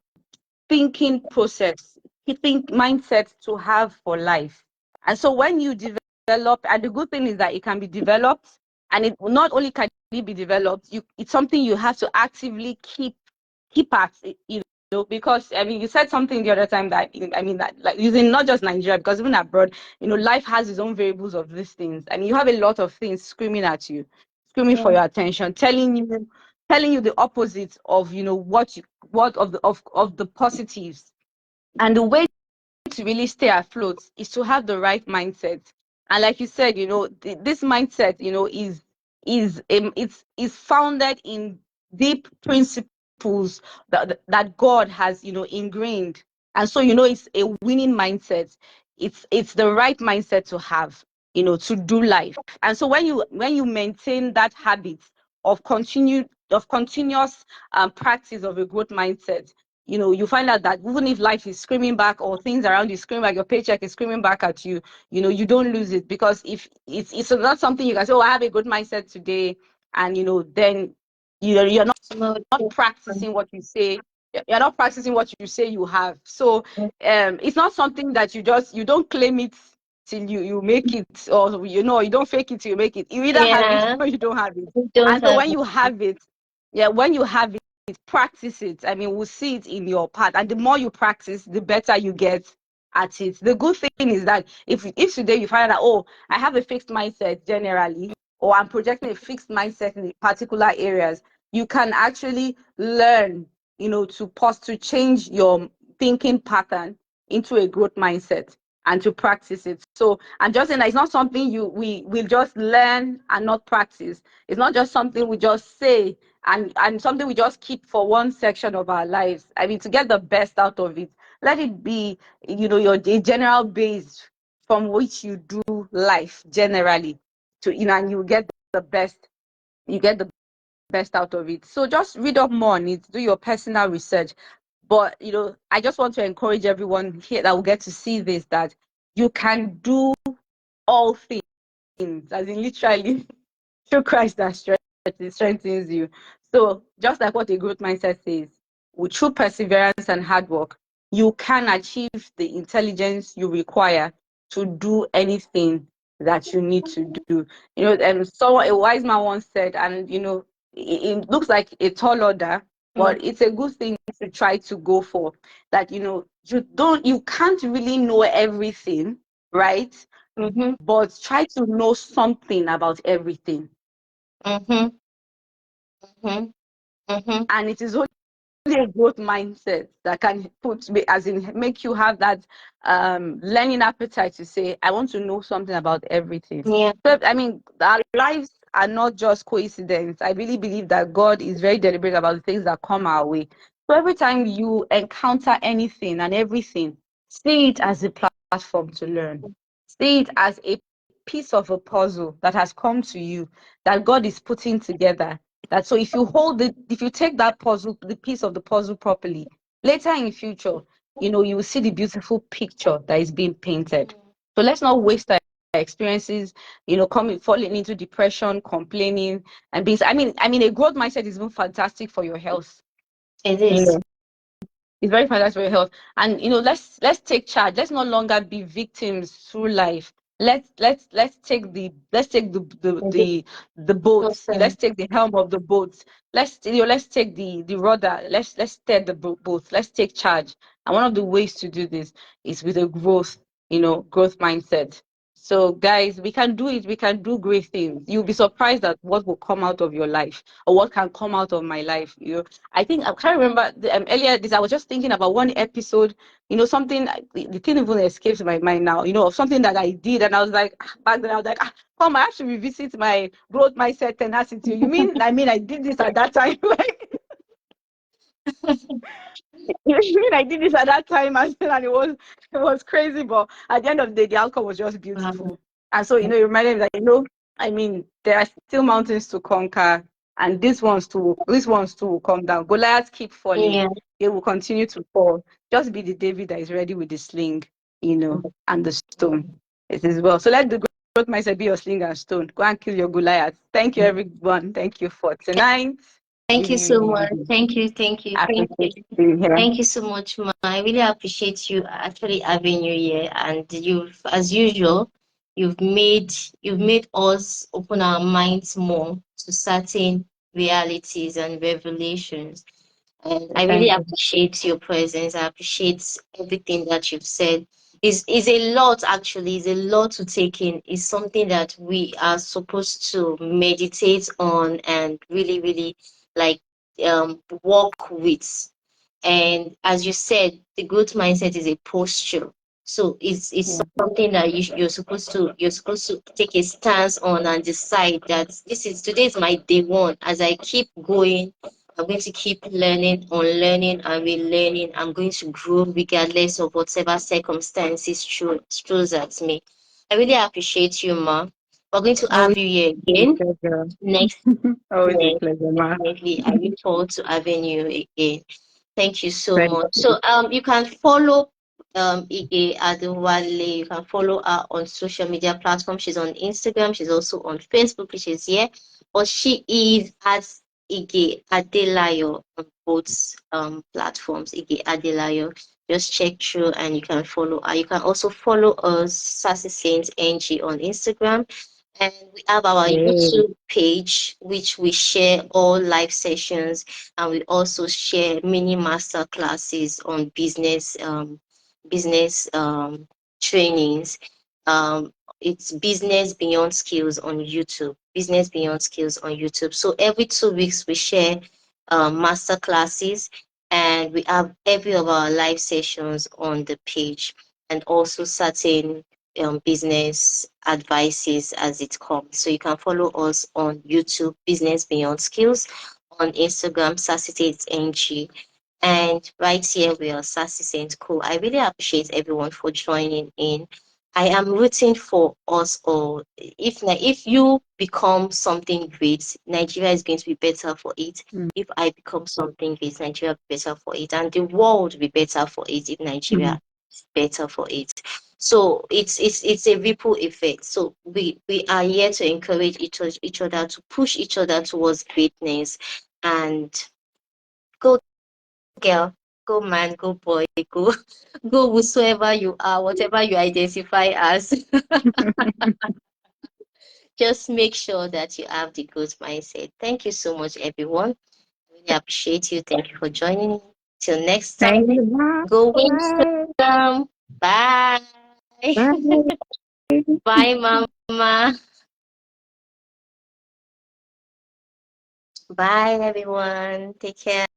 thinking process, think mindset to have for life. And so when you develop, and the good thing is that it can be developed, and it not only can it be developed, it's something you have to actively keep at, because I mean you said something the other time that I mean that like using not just Nigeria, because even abroad, life has its own variables of these things, and you have a lot of things screaming at you, screaming for Yeah. your attention, telling you the opposite of what of the positives. And the way to really stay afloat is to have the right mindset. And like you said, this mindset, is founded in deep principles that God has, ingrained. And so, it's a winning mindset. It's the right mindset to have, to do life. And so when you maintain that habit of continuous practice of a growth mindset, you find out that even if life is screaming back, or things around you scream, like your paycheck is screaming back at you, you don't lose it. Because if it's not something you can say, oh, I have a good mindset today, and then you're not practicing what you say. You're not practicing what you say you have. So it's not something that you don't claim it till you make it, or you don't fake it till you make it. You either have it Yeah, or you don't have it. we don't And so have when you have it, when you have it, practice it. I mean, we'll see it in your part. And the more you practice, the better you get at it. The good thing is that if today you find out, oh, I have a fixed mindset generally, or I'm projecting a fixed mindset in particular areas, you can actually learn, to change your thinking pattern into a growth mindset and to practice it. So I'm just saying that it's not something we will just learn and not practice. It's not just something we just say and something we just keep for one section of our lives. I mean, to get the best out of it, let it be, your general base from which you do life generally, and you get the best. You get the best out of it. So just read up more on it, do your personal research. But I just want to encourage everyone here that will get to see this, that you can do all things, as in literally through Christ that strengthens you. So just like what a growth mindset says, with true perseverance and hard work, you can achieve the intelligence you require to do anything that you need to do. And so a wise man once said, and it looks like a tall order, it. but it's a good thing to try to go for. That you can't really know everything, right? Mm-hmm. But try to know something about everything. Mm-hmm. Mm-hmm. Mm-hmm. And it is only a growth mindset that can as in make you have that learning appetite to say, I want to know something about everything. Yeah. So I mean, our lives are not just coincidence. I really believe that God is very deliberate about the things that come our way. So every time you encounter anything and everything, see it as a platform to learn. See it as a piece of a puzzle that has come to you, that God is putting together. That so if you take that puzzle, the piece of the puzzle properly, later in future, you will see the beautiful picture that is being painted. So let's not waste our experiences, falling into depression, complaining, and being. I mean, a growth mindset is even fantastic for your health. It You is. know, it's very fantastic for your health. And let's take charge. Let's no longer be victims through life. Let's take the boats. Awesome. Let's take the helm of the boats. Let's take the rudder. Let's steer the boats. Let's take charge. And one of the ways to do this is with a growth mindset. So guys, we can do it. We can do great things. You'll be surprised at what will come out of your life, or what can come out of my life. I think I can't remember earlier this. I was just thinking about one episode. Something, the thing even escapes my mind now. Of something that I did, and I was like, back then I was like, come, I have to revisit my growth mindset tenacity. You mean? I did this at that time. Like, you mean I did this at that time, and it was crazy. But at the end of the day, the outcome was just beautiful. And so, it reminded me that, there are still mountains to conquer, and these ones too will come down. Goliath keep falling. Yeah. They will continue to fall. Just be the David that is ready with the sling, and the stone. It is well. So let the growth mindset be your sling and stone. Go and kill your Goliath. Thank you, everyone. Thank you for tonight. Thank you Really, so really, much. really Thank you. Thank you. Thank appreciate you. being here. Thank you so much, Ma. I really appreciate you actually having you here. And as usual, you've made us open our minds more to certain realities and revelations. And I really Thank you. appreciate your presence. I appreciate everything that you've said. Is a lot actually, is a lot to take in. It's something that we are supposed to meditate on and really, really like work with. And as you said, the growth mindset is a posture. So it's Yeah. something that you're supposed to take a stance on and decide that today is my day one. As I keep going, I'm going to keep learning, unlearning, and relearning. I'm going to grow regardless of whatever circumstances throws at me. I really appreciate you, Ma. We're going to Always have you here a again pleasure. next. Always a Yes, pleasure, ma. definitely. I look forward to having you again. Thank you so Thank much. you. So you can follow Ige Adewale. You can follow her on social media platforms. She's on Instagram. She's also on Facebook, which is here. But she is at Ige Adelayo on both platforms. Ige Adelayo. Just check through and you can follow her. You can also follow us, Sassy Saint NG on Instagram. And we have our Hey. YouTube page, which we share all live sessions, and we also share mini master classes on business trainings. It's Business Beyond Skills on YouTube. Business Beyond Skills on YouTube. So every 2 weeks we share master classes, and we have every of our live sessions on the page, and also certain business advices as it comes. So you can follow us on YouTube, Business Beyond Skills, on Instagram, SassySaintNG, and right here we are Sassy Saint Co. I really appreciate everyone for joining in. I am rooting for us all. If you become something great, Nigeria is going to be better for it. Mm. If I become something great, Nigeria will be better for it, and the world will be better for it if Nigeria is better for it. So it's a ripple effect. So we are here to encourage each other, to push each other towards greatness, and go girl, go man, go boy, go go whosoever you are, whatever you identify as. Just make sure that you have the growth mindset. Thank you so much, everyone. Really appreciate you. Thank you for joining me. Till next Thank time, you. go win Bye. some. Bye. Bye. Bye, Mama. Bye, everyone. Take care.